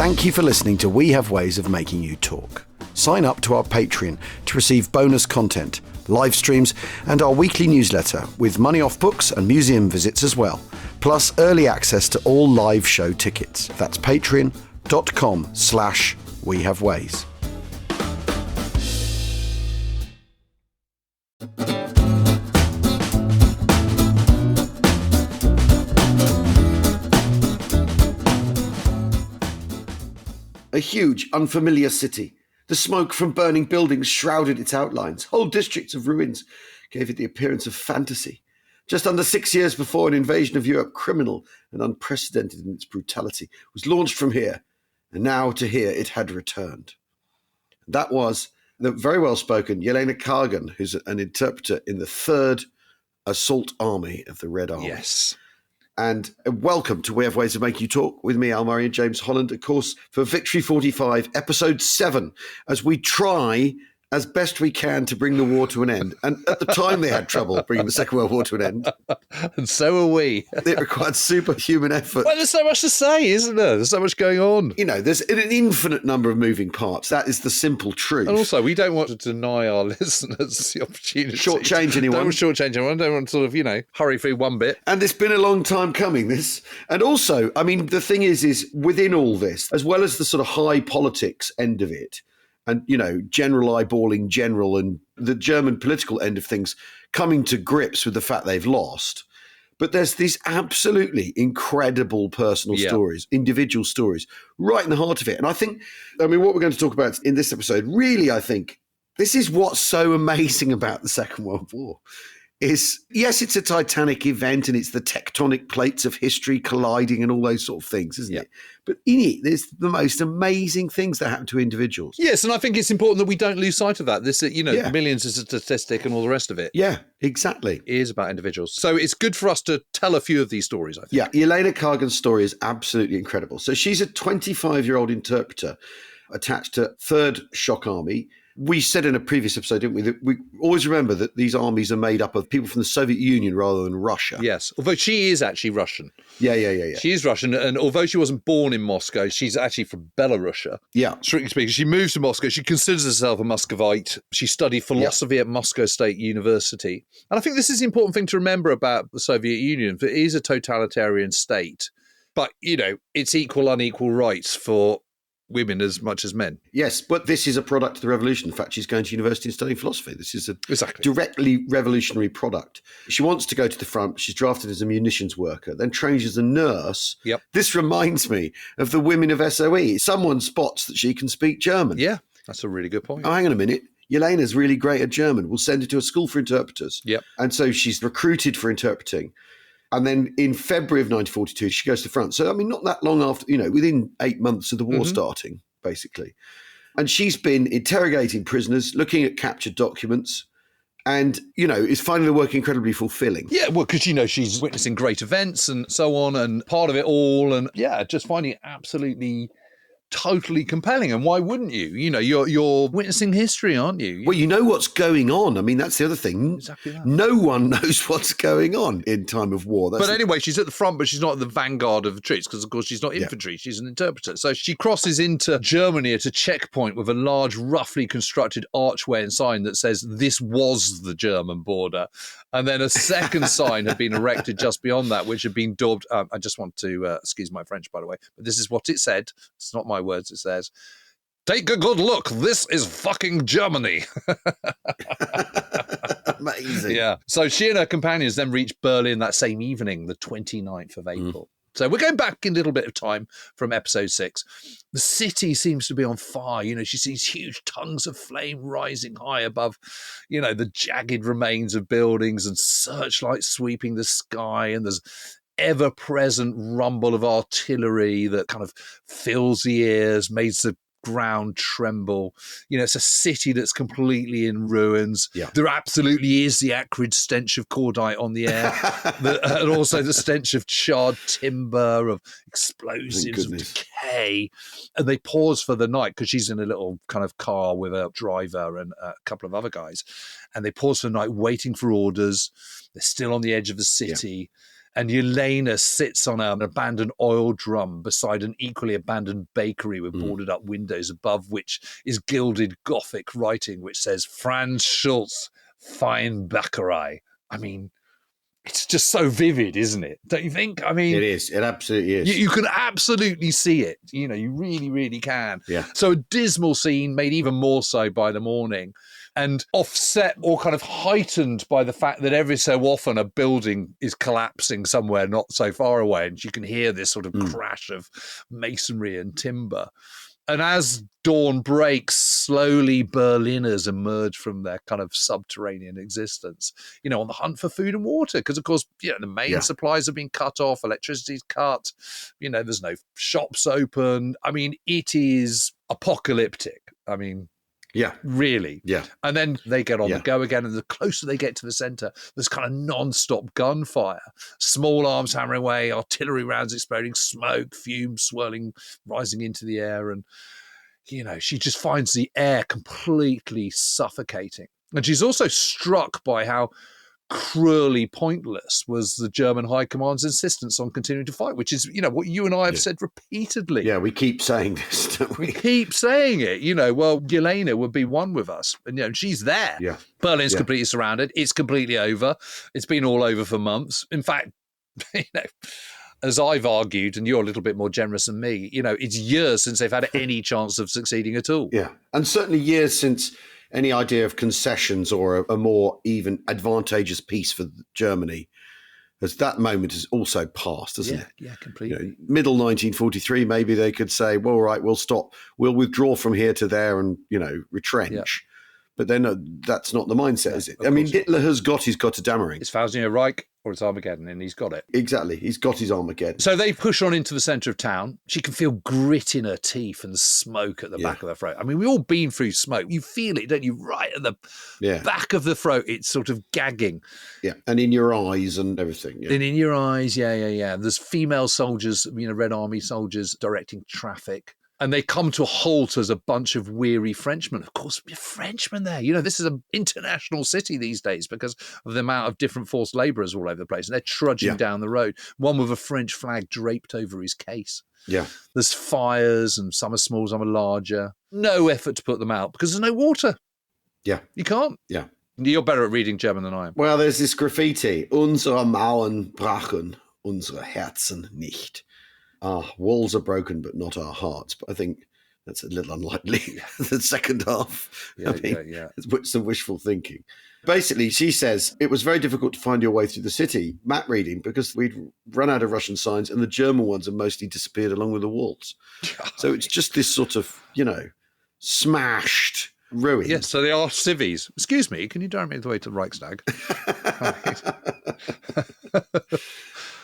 Thank you for listening to We Have Ways of Making You Talk. Sign up to our Patreon to receive bonus content, live streams, and our weekly newsletter with money off books and museum visits as well, plus early access to all live show tickets. That's patreon.com/wehaveways. A huge, unfamiliar city. The smoke from burning buildings shrouded its outlines. Whole districts of ruins gave it the appearance of fantasy. Just under 6 years before, an invasion of Europe, criminal and unprecedented in its brutality, was launched from here. And now to here it had returned. That was the very well-spoken Yelena Kagan, who's an interpreter in the Third Assault Army of the Red Army. Yes. And welcome to We Have Ways of Making You Talk with me, Al Murray, and James Holland, of course, for Victory 45, Episode 7, as we try as best we can to bring the war to an end. And at the time they had trouble bringing the Second World War to an end. And so are we. It required superhuman effort. Well, there's so much to say, isn't there? There's so much going on. You know, there's an infinite number of moving parts. That is the simple truth. And also, we don't want to deny our listeners the opportunity. Shortchange anyone. Don't shortchange anyone. Don't want to sort of, hurry through one bit. And it's been a long time coming, this. And also, I mean, the thing is within all this, as well as the sort of high politics end of it, and, general eyeballing general and the German political end of things coming to grips with the fact they've lost. But there's these absolutely incredible personal stories, individual stories, right in the heart of it. And I think, what we're going to talk about in this episode, really, I think, this is what's so amazing about the Second World War. Is, yes, it's a titanic event and it's the tectonic plates of history colliding and all those sort of things, isn't it? But in it, there's the most amazing things that happen to individuals. Yes, and I think it's important that we don't lose sight of that. This, millions is a statistic and all the rest of it. Yeah, exactly. It is about individuals. So it's good for us to tell a few of these stories, I think. Yeah, Yelena Kagan's story is absolutely incredible. So she's a 25-year-old interpreter attached to Third Shock Army. We said in a previous episode, didn't we, that we always remember that these armies are made up of people from the Soviet Union rather than Russia. Yes, although she is actually Russian. Yeah. She is Russian, and although she wasn't born in Moscow, she's actually from Belarusia. Yeah. Strictly speaking, she moved to Moscow. She considers herself a Muscovite. She studied philosophy at Moscow State University. And I think this is the important thing to remember about the Soviet Union. It is a totalitarian state, but, it's equal, unequal rights for women as much as men. Yes, but this is a product of the revolution. In fact, she's going to university and studying philosophy. This is a directly revolutionary product. She wants to go to the front. She's drafted as a munitions worker, then trains as a nurse. Yep. This reminds me of the women of SOE. Someone spots that she can speak German. Yeah, that's a really good point. Oh, hang on a minute. Yelena's really great at German. We'll send her to a school for interpreters. Yep. And so she's recruited for interpreting. And then in February of 1942, she goes to France. So, not that long after, within 8 months of the war starting, basically. And she's been interrogating prisoners, looking at captured documents, and, is finding the work incredibly fulfilling. Yeah, well, because, she's witnessing great events and so on, and part of it all, and, just finding it absolutely totally compelling. And why wouldn't you? You're witnessing history, aren't you? Well, you know what's going on. That's the other thing. Exactly that. No one knows what's going on in time of war. But anyway, she's at the front, but she's not at the vanguard of the troops because, of course, she's not infantry. She's an interpreter. So she crosses into Germany at a checkpoint with a large, roughly constructed archway and sign that says, "This was the German border." And then a second sign had been erected just beyond that, which had been dubbed, I just want to, excuse my French, by the way, but this is what it said. It's not my words, it says, "Take a good look. This is fucking Germany." Amazing. Yeah. So she and her companions then reached Berlin that same evening, the 29th of April. So we're going back a little bit of time from episode 6. The city seems to be on fire. She sees huge tongues of flame rising high above, the jagged remains of buildings and searchlights sweeping the sky. And there's ever-present rumble of artillery that kind of fills the ears, makes the ground tremble. It's a city that's completely in ruins. Yeah. There absolutely is the acrid stench of cordite on the air, and also the stench of charred timber, of explosives, of decay. And they pause for the night because she's in a little kind of car with a driver and a couple of other guys. And they pause for the night waiting for orders. They're still on the edge of the city. And Yelena sits on an abandoned oil drum beside an equally abandoned bakery with boarded up windows, above which is gilded Gothic writing which says Franz Schulz, Fine Bäckerei. I mean, it's just so vivid, isn't it? Don't you think? I mean, it is. It absolutely is. You can absolutely see it. You know, you really, really can. Yeah. So a dismal scene made even more so by the morning, and offset or kind of heightened by the fact that every so often a building is collapsing somewhere not so far away, and you can hear this sort of crash of masonry and timber. And as dawn breaks, slowly Berliners emerge from their kind of subterranean existence, you know, on the hunt for food and water. Because, of course, you know, the main supplies have been cut off, electricity's cut, you know, there's no shops open. I mean, it is apocalyptic. I mean, really. Yeah. And then they get on the go again. And the closer they get to the centre, there's kind of non-stop gunfire. Small arms hammering away, artillery rounds exploding, smoke, fumes swirling, rising into the air. And, you know, she just finds the air completely suffocating. And she's also struck by how cruelly pointless was the German High Command's insistence on continuing to fight, which is, you know, what you and I have said repeatedly. Yeah, we keep saying this, don't we? We keep saying it. You know, well, Yelena would be one with us. And, you know, she's there. Yeah. Berlin's completely surrounded. It's completely over. It's been all over for months. In fact, you know, as I've argued, and you're a little bit more generous than me, you know, it's years since they've had any chance of succeeding at all. Yeah. And certainly years since any idea of concessions or a more even advantageous peace for Germany, as that moment has also passed, hasn't it? Yeah, completely. You know, middle 1943, maybe they could say, well, all right, we'll stop. We'll withdraw from here to there and, you know, retrench. Yeah. But then that's not the mindset, is it? I mean, Hitler has got his Gotterdammerung. It's Faustino Reich or it's Armageddon, and he's got it. Exactly. He's got his Armageddon. So they push on into the centre of town. She can feel grit in her teeth and smoke at the back of her throat. I mean, we've all been through smoke. You feel it, don't you? Right at the back of the throat. It's sort of gagging. Yeah, and in your eyes and everything. Yeah. And in your eyes, yeah. There's female soldiers, you know, Red Army soldiers directing traffic. And they come to a halt as a bunch of weary Frenchmen. Of course, Frenchmen there. You know, this is an international city these days because of the amount of different forced labourers all over the place. And they're trudging down the road, one with a French flag draped over his case. Yeah. There's fires, and some are small, some are larger. No effort to put them out because there's no water. Yeah. You can't. Yeah. You're better at reading German than I am. Well, there's this graffiti. Unsere Mauern brachen, unsere Herzen nicht. Our walls are broken, but not our hearts. But I think that's a little unlikely. The second half, it's some wishful thinking. Basically, she says, it was very difficult to find your way through the city, map reading, because we'd run out of Russian signs and the German ones have mostly disappeared along with the walls. So it's just this sort of, you know, smashed ruin. Yes, so they are civvies. Excuse me, can you direct me the way to the Reichstag?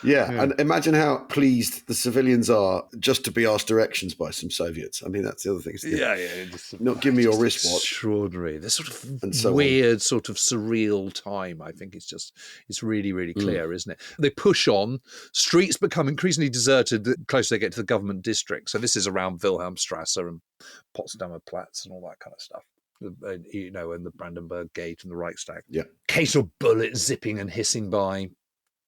Yeah, and imagine how pleased the civilians are just to be asked directions by some Soviets. I mean, that's the other thing. Not give me your wristwatch. Extraordinary. This sort of weird, sort of surreal time. I think it's really, really clear, isn't it? They push on. Streets become increasingly deserted the closer they get to the government district. So this is around Wilhelmstrasse and Potsdamer Platz and all that kind of stuff. You know, and the Brandenburg Gate and the Reichstag. Yeah. Case of bullets zipping and hissing by.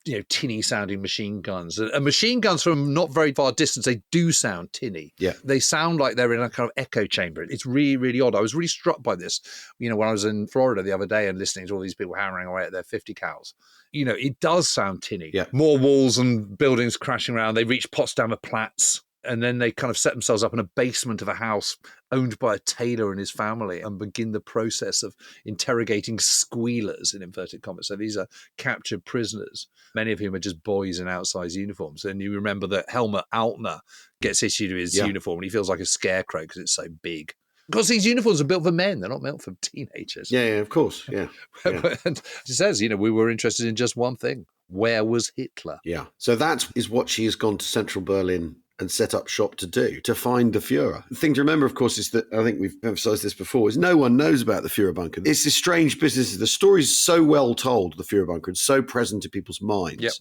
You know, tinny sounding machine guns. And machine guns from not very far distance, they do sound tinny. Yeah. They sound like they're in a kind of echo chamber. It's really, really odd. I was really struck by this, you know, when I was in Florida the other day and listening to all these people hammering away at their 50 cals. You know, it does sound tinny. Yeah. More walls and buildings crashing around. They reach Potsdamer Platz. And then they kind of set themselves up in a basement of a house owned by a tailor and his family and begin the process of interrogating squealers, in inverted commas. So these are captured prisoners, many of whom are just boys in outsize uniforms. And you remember that Helmut Altner gets issued his uniform and he feels like a scarecrow because it's so big. Because these uniforms are built for men. They're not built for teenagers. Yeah, of course. Yeah. And she says, you know, we were interested in just one thing. Where was Hitler? Yeah. So that is what she has gone to central Berlin and set up shop to do, to find the Führer. The thing to remember, of course, is that, I think we've emphasized this before, is no one knows about the Führer bunker. It's this strange business. The story's so well told, the Führer bunker, and so present in people's minds. Yep.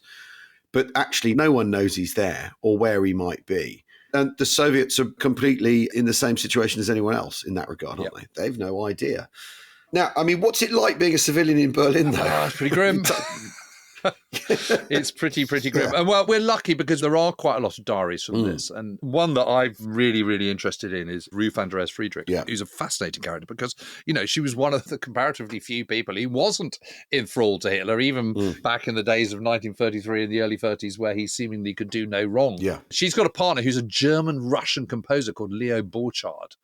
But actually, no one knows he's there or where he might be. And the Soviets are completely in the same situation as anyone else in that regard, aren't they? They've no idea. Now, I mean, what's it like being a civilian in Berlin, though? It's pretty grim. It's pretty grim. And well, we're lucky because there are quite a lot of diaries from this. And one that I'm really interested in is Ruth Andreas Friedrich, who's a fascinating character because, she was one of the comparatively few people who wasn't enthralled to Hitler, even back in the days of 1933 and the early 30s, where he seemingly could do no wrong. Yeah. She's got a partner who's a German-Russian composer called Leo Borchardt.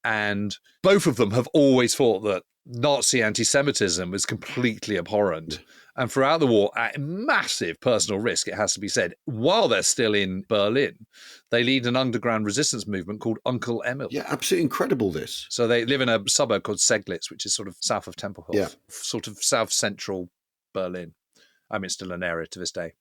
And both of them have always thought that Nazi anti-Semitism was completely abhorrent. And throughout the war, at massive personal risk, it has to be said, while they're still in Berlin, they lead an underground resistance movement called Uncle Emil. Yeah, absolutely incredible, this. So they live in a suburb called Seglitz, which is sort of south of Tempelhof, sort of south-central Berlin. I mean, it's still an area to this day.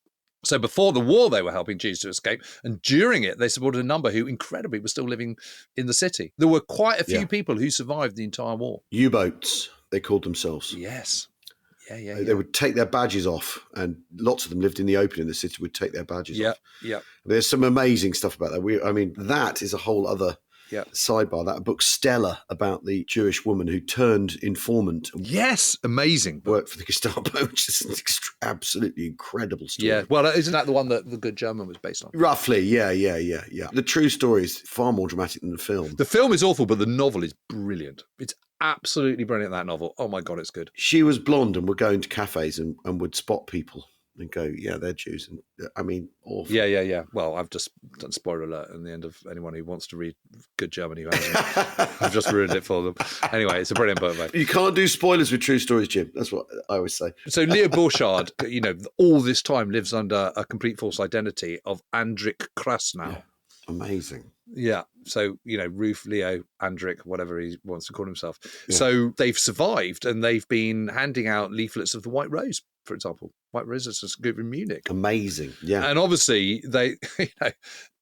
So before the war, they were helping Jews to escape. And during it, they supported a number who, incredibly, were still living in the city. There were quite a few people who survived the entire war. U-boats, they called themselves. Yes. Yeah. They would take their badges off, and lots of them lived in the open in the city, would take their badges off. Yeah. There's some amazing stuff about that. That is a whole other sidebar. That book, Stella, about the Jewish woman who turned informant. Yes, amazing. Worked for the Gestapo, which is an absolutely incredible story. Yeah, well, isn't that the one that The Good German was based on? Roughly, yeah. The true story is far more dramatic than the film. The film is awful, but the novel is brilliant. It's absolutely brilliant, that novel. Oh my God, it's good. She was blonde and would go into cafes and would spot people and go, yeah, they're Jews. And awful. Yeah. Well, I've just done spoiler alert in the end of anyone who wants to read Good German who hasn't. I've just ruined it for them. Anyway, it's a brilliant book, mate. You can't do spoilers with true stories, Jim. That's what I always say. So Leo Borchardt, all this time lives under a complete false identity of Andrik Krasnow. Yeah. Amazing. Yeah. So, Ruth, Leo, Andrik, whatever he wants to call himself. Yeah. So they've survived and they've been handing out leaflets of the White Rose, for example. White Rose is a group in Munich. Amazing. Yeah. And obviously they,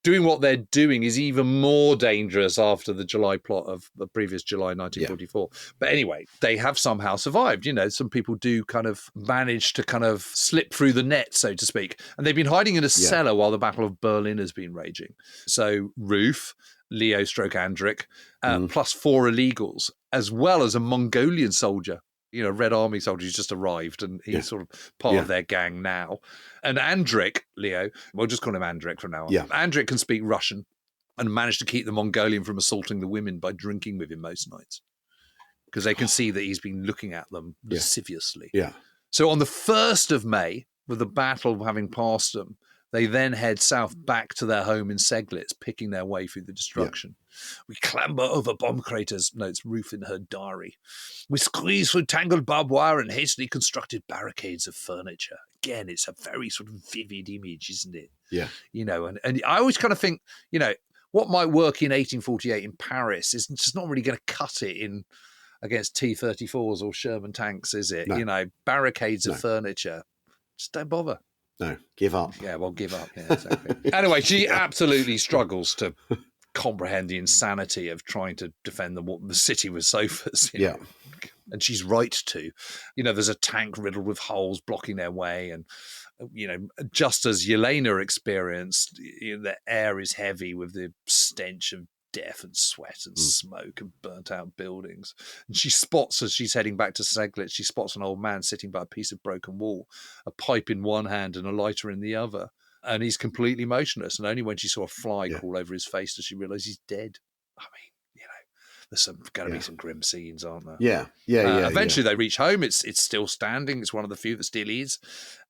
doing what they're doing is even more dangerous after the July plot of the previous July 1944. Yeah. But anyway, they have somehow survived. Some people do kind of manage to kind of slip through the net, so to speak. And they've been hiding in a cellar while the Battle of Berlin has been raging. So Ruth, Leo / Andrik, plus 4 illegals, as well as a Mongolian soldier. Red Army soldier who's just arrived and he's sort of part of their gang now. And Andrik, Leo, we'll just call him Andrik from now on. Yeah. Andrik can speak Russian and managed to keep the Mongolian from assaulting the women by drinking with him most nights because they can see that he's been looking at them lasciviously. Yeah. So on the 1st of May, with the battle having passed them, they then head south back to their home in Seglitz, picking their way through the destruction. Yeah. We clamber over bomb craters, notes Ruth in her diary. We squeeze through tangled barbed wire and hastily constructed barricades of furniture. Again, it's a very sort of vivid image, isn't it? Yeah. And I always kind of think, what might work in 1848 in Paris is just not really going to cut it in against T-34s or Sherman tanks, is it? No. Barricades of furniture. Just don't bother. No, give up. Yeah, well, give up. Yeah, exactly. Anyway, she absolutely struggles to comprehend the insanity of trying to defend the city with sofas. Yeah. And she's right to. There's a tank riddled with holes blocking their way. And, just as Yelena experienced, the air is heavy with the stench of death and sweat and smoke and burnt out buildings. And she spots, as she's heading back to Seglitz, she spots an old man sitting by a piece of broken wall, a pipe in one hand and a lighter in the other. And he's completely motionless. And only when she saw a fly crawl over his face does she realise he's dead. I mean, there's going to be some grim scenes, aren't there? Yeah. Eventually they reach home. It's still standing. It's one of the few that still is.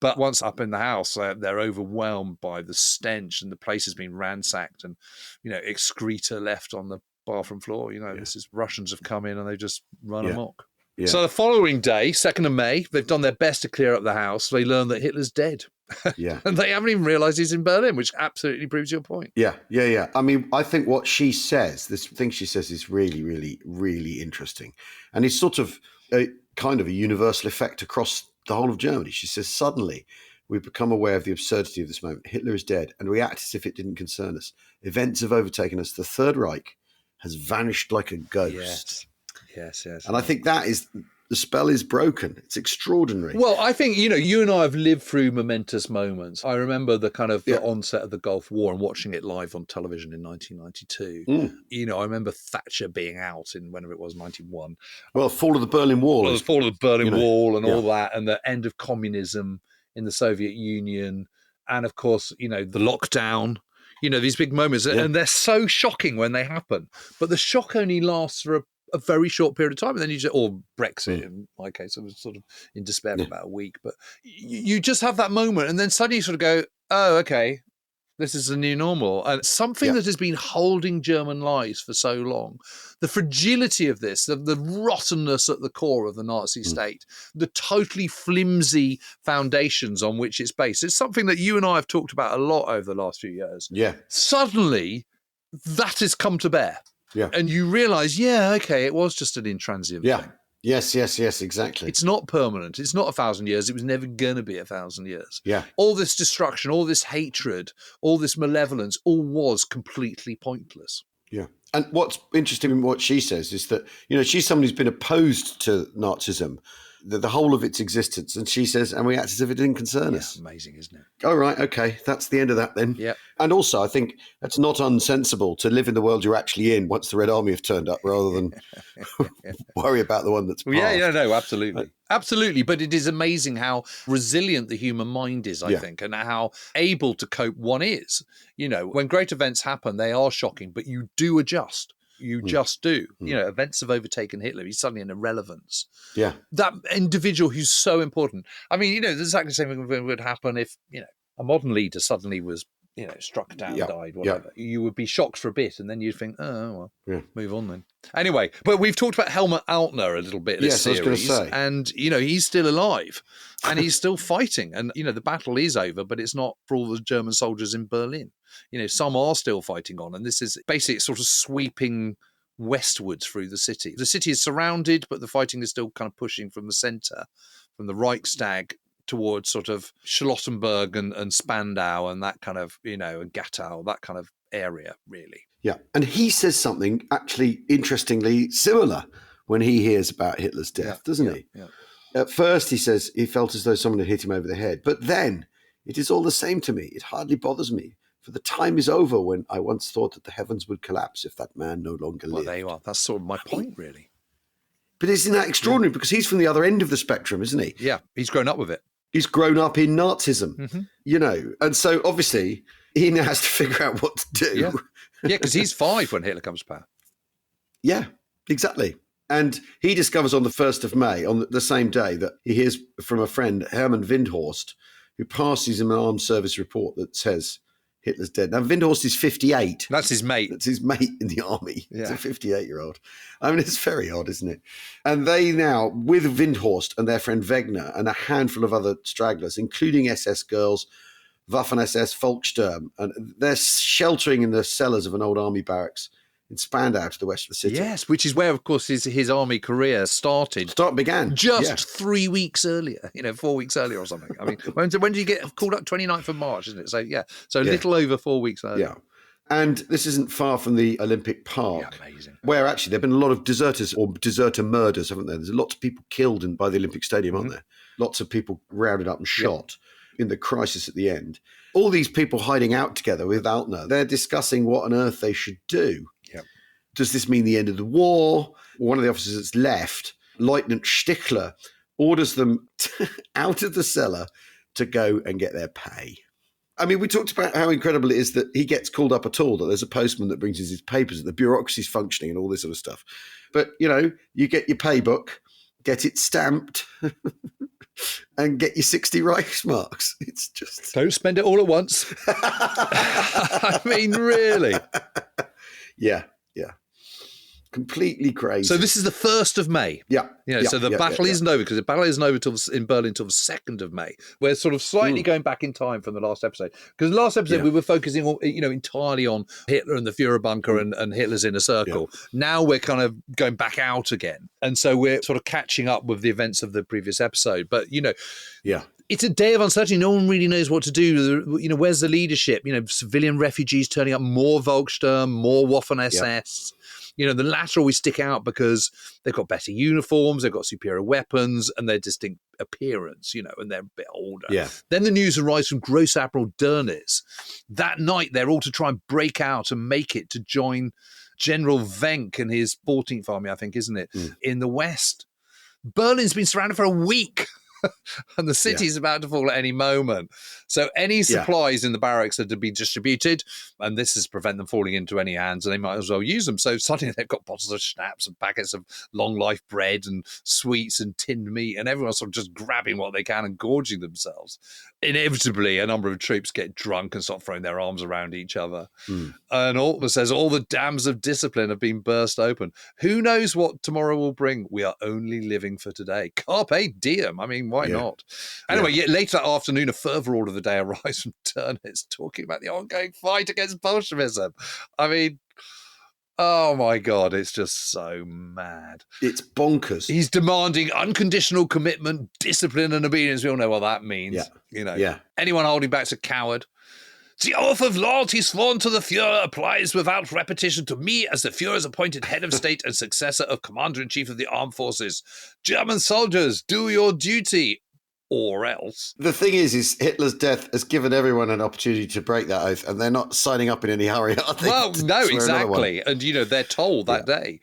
But once up in the house, they're overwhelmed by the stench and the place has been ransacked and, excreta left on the bathroom floor. This is Russians have come in and they just run amok. Yeah. So the following day, 2nd of May, they've done their best to clear up the house. They learn that Hitler's dead. Yeah. And they haven't even realised he's in Berlin, which absolutely proves your point. Yeah. I mean, I think what she says, this thing she says is really, really, really interesting. And it's sort of a kind of a universal effect across the whole of Germany. She says, suddenly we've become aware of the absurdity of this moment. Hitler is dead and we act as if it didn't concern us. Events have overtaken us. The Third Reich has vanished like a ghost. Yes. And I think that is... The spell is broken. It's extraordinary. Well, I think, you and I have lived through momentous moments. I remember the kind of the onset of the Gulf War and watching it live on television in 1992. I remember Thatcher being out in whenever it was, 91. Well, fall of the Berlin Wall. The fall of the Berlin Wall and all that, and the end of communism in the Soviet Union, and of course, the lockdown, these big moments, and they're so shocking when they happen. But the shock only lasts for a very short period of time, and then or Brexit, in my case, I was sort of in despair for about a week. But you just have that moment, and then suddenly you sort of go, oh, okay, this is a new normal. And something that has been holding German lives for so long, the fragility of this, the rottenness at the core of the Nazi state, the totally flimsy foundations on which it's based. It's something that you and I have talked about a lot over the last few years. Yeah. Suddenly, that has come to bear. Yeah. And you realise, okay, it was just an intransient thing. Yes, exactly. It's not permanent. It's not 1,000 years. It was never going to be 1,000 years. Yeah. All this destruction, all this hatred, all this malevolence, all was completely pointless. Yeah. And what's interesting in what she says is that, she's someone who's been opposed to Nazism, the whole of its existence. And she says, and we act as if it didn't concern us. Amazing, isn't it? Oh, right. Okay. That's the end of that then. Yeah. And also, I think that's not unsensible to live in the world you're actually in once the Red Army have turned up rather than worry about the one that's passed. Absolutely. Absolutely. But it is amazing how resilient the human mind is, I think, and how able to cope one is. When great events happen, they are shocking, but you do adjust. You just do. Events have overtaken Hitler. He's suddenly an irrelevance. Yeah. That individual who's so important. I mean, the exactly same thing would happen if, a modern leader suddenly was, struck down, died, whatever. You would be shocked for a bit, and then you'd think, move on then. Anyway, but we've talked about Helmut Altner a little bit in this series. I was going to say. And, he's still alive, and he's still fighting. And, the battle is over, but it's not for all the German soldiers in Berlin. Some are still fighting on, and this is basically sort of sweeping westwards through the city. The city is surrounded, but the fighting is still kind of pushing from the centre, from the Reichstag towards sort of Charlottenburg and Spandau and that kind of, and Gatow, that kind of area, really. Yeah. And he says something actually interestingly similar when he hears about Hitler's death, doesn't he? Yeah. At first, he says he felt as though someone had hit him over the head. But then, it is all the same to me. It hardly bothers me. For the time is over when I once thought that the heavens would collapse if that man no longer lived. Well, there you are. That's sort of my point, really. But isn't that extraordinary? Because he's from the other end of the spectrum, isn't he? Yeah, he's grown up with it. He's grown up in Nazism, And so, obviously, he now has to figure out what to do. Yeah, because he's 5 when Hitler comes to power. Yeah, exactly. And he discovers on the 1st of May, on the same day, that he hears from a friend, Hermann Windhorst, who passes him an armed service report that says Hitler's dead. Now, Windhorst is 58. That's his mate. That's his mate in the army. Yeah. He's a 58-year-old. I mean, it's very odd, isn't it? And they now, with Windhorst and their friend Wegner and a handful of other stragglers, including SS girls, Waffen-SS, Volkssturm, and they're sheltering in the cellars of an old army barracks in Spandau to the west of the city. Yes, which is where, of course, his army career began. Just 3 weeks earlier, 4 weeks earlier or something. I mean, when did you get called up? 29th of March, isn't it? So, a little over 4 weeks earlier. Yeah. And this isn't far from the Olympic Park, amazing. Where actually there have been a lot of deserters or deserter murders, haven't there? There's lots of people killed by the Olympic Stadium, aren't there? Lots of people rounded up and shot in the crisis at the end. All these people hiding out together with Altner, they're discussing what on earth they should do. Does this mean the end of the war? One of the officers that's left, Lieutenant Stichler, orders them out of the cellar to go and get their pay. I mean, we talked about how incredible it is that he gets called up at all, that there's a postman that brings his papers, that the bureaucracy's functioning and all this sort of stuff. But, you get your pay book, get it stamped, and get your 60 Reichsmarks. It's just... Don't spend it all at once. I mean, really. Yeah. Completely crazy. So this is the 1st of May. Yeah. So the battle isn't over, because the battle isn't over in Berlin until the 2nd of May. We're sort of slightly going back in time from the last episode. Because the last episode we were focusing on, entirely on Hitler and the Führerbunker and Hitler's inner circle. Yeah. Now we're kind of going back out again. And so we're sort of catching up with the events of the previous episode. But, it's a day of uncertainty. No one really knows what to do. Where's the leadership? Civilian refugees turning up, more Volkssturm, more Waffen-SS. The latter always stick out because they've got better uniforms, they've got superior weapons, and their distinct appearance, and they're a bit older. Yeah. Then the news arrives from Gross Admiral Dönitz. That night, they're all to try and break out and make it to join General Wenck and his 14th Army, I think, isn't it, in the west. Berlin's been surrounded for a week. and the city's about to fall at any moment. So any supplies in the barracks are to be distributed, and this is to prevent them falling into any hands, and they might as well use them. So suddenly they've got bottles of schnapps and packets of long life bread and sweets and tinned meat, and everyone's sort of just grabbing what they can and gorging themselves. Inevitably, a number of troops get drunk and start throwing their arms around each other. And Altman says all the dams of discipline have been burst open. Who knows what tomorrow will bring? We are only living for today. Carpe diem. I mean, why not? Anyway, later that afternoon, a further order of the day arrives from Dönitz talking about the ongoing fight against Bolshevism. I mean, oh my God, it's just so mad. It's bonkers. He's demanding unconditional commitment, discipline, and obedience. We all know what that means. Anyone holding back's a coward. The oath of loyalty sworn to the Führer applies without repetition to me as the Führer's appointed head of state and successor of Commander-in-Chief of the Armed Forces. German soldiers, do your duty, or else. The thing is Hitler's death has given everyone an opportunity to break that oath, and they're not signing up in any hurry, are they? Well, no, exactly. And, they're told that day,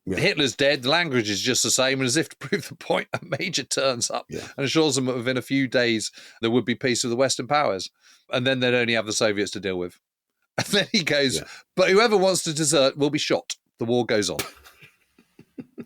Hitler's dead, the language is just the same, and as if to prove the point, a major turns up and assures them that within a few days there would be peace with the Western powers. And then they'd only have the Soviets to deal with. And then he goes, but whoever wants to desert will be shot. The war goes on.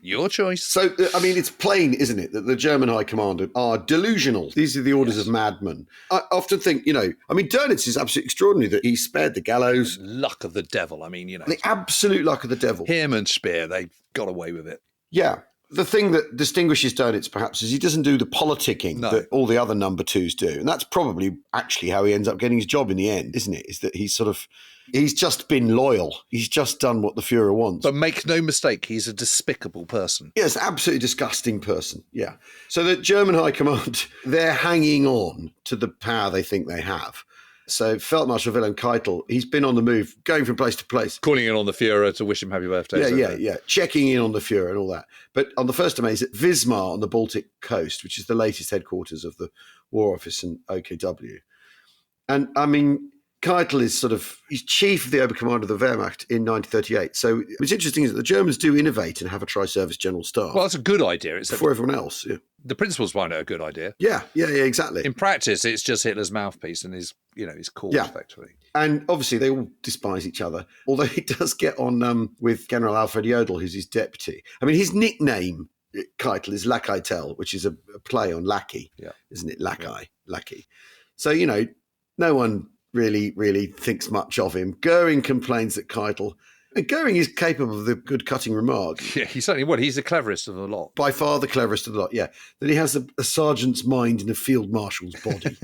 Your choice. So, I mean, it's plain, isn't it, that the German High Command are delusional. These are the orders of madmen. I often think, Dönitz is absolutely extraordinary that he spared the gallows. Luck of the devil, The absolute luck of the devil. Him and Speer, they got away with it. Yeah. The thing that distinguishes Dönitz, perhaps, is he doesn't do the politicking that all the other number twos do. And that's probably actually how he ends up getting his job in the end, isn't it? Is that he's just been loyal. He's just done what the Führer wants. But make no mistake, he's a despicable person. Yes, absolutely disgusting person, yeah. So the German High Command, they're hanging on to the power they think they have. So Feldmarshal Wilhelm Keitel, he's been on the move, going from place to place. Calling in on the Führer to wish him happy birthday. Yeah. Checking in on the Führer and all that. But on the 1st of May, he's at Wismar on the Baltic coast, which is the latest headquarters of the War Office and OKW. And, Keitel is he's chief of the Oberkommando of the Wehrmacht in 1938. So what's interesting is that the Germans do innovate and have a tri-service general staff. Well, that's a good idea. Before everyone else, The principals find it a good idea. Yeah, exactly. In practice, it's just Hitler's mouthpiece and his court, effectively. And obviously, they all despise each other, although he does get on with General Alfred Jodl, who's his deputy. His nickname, Keitel, is Lackeitel, which is a play on lackey, isn't it? Lackey. So, no one really thinks much of him. Goering complains that Keitel... And Goering is capable of the good cutting remark. Yeah, he certainly would. He's the cleverest of the lot. By far the cleverest of the lot, yeah. That he has a sergeant's mind in a field marshal's body.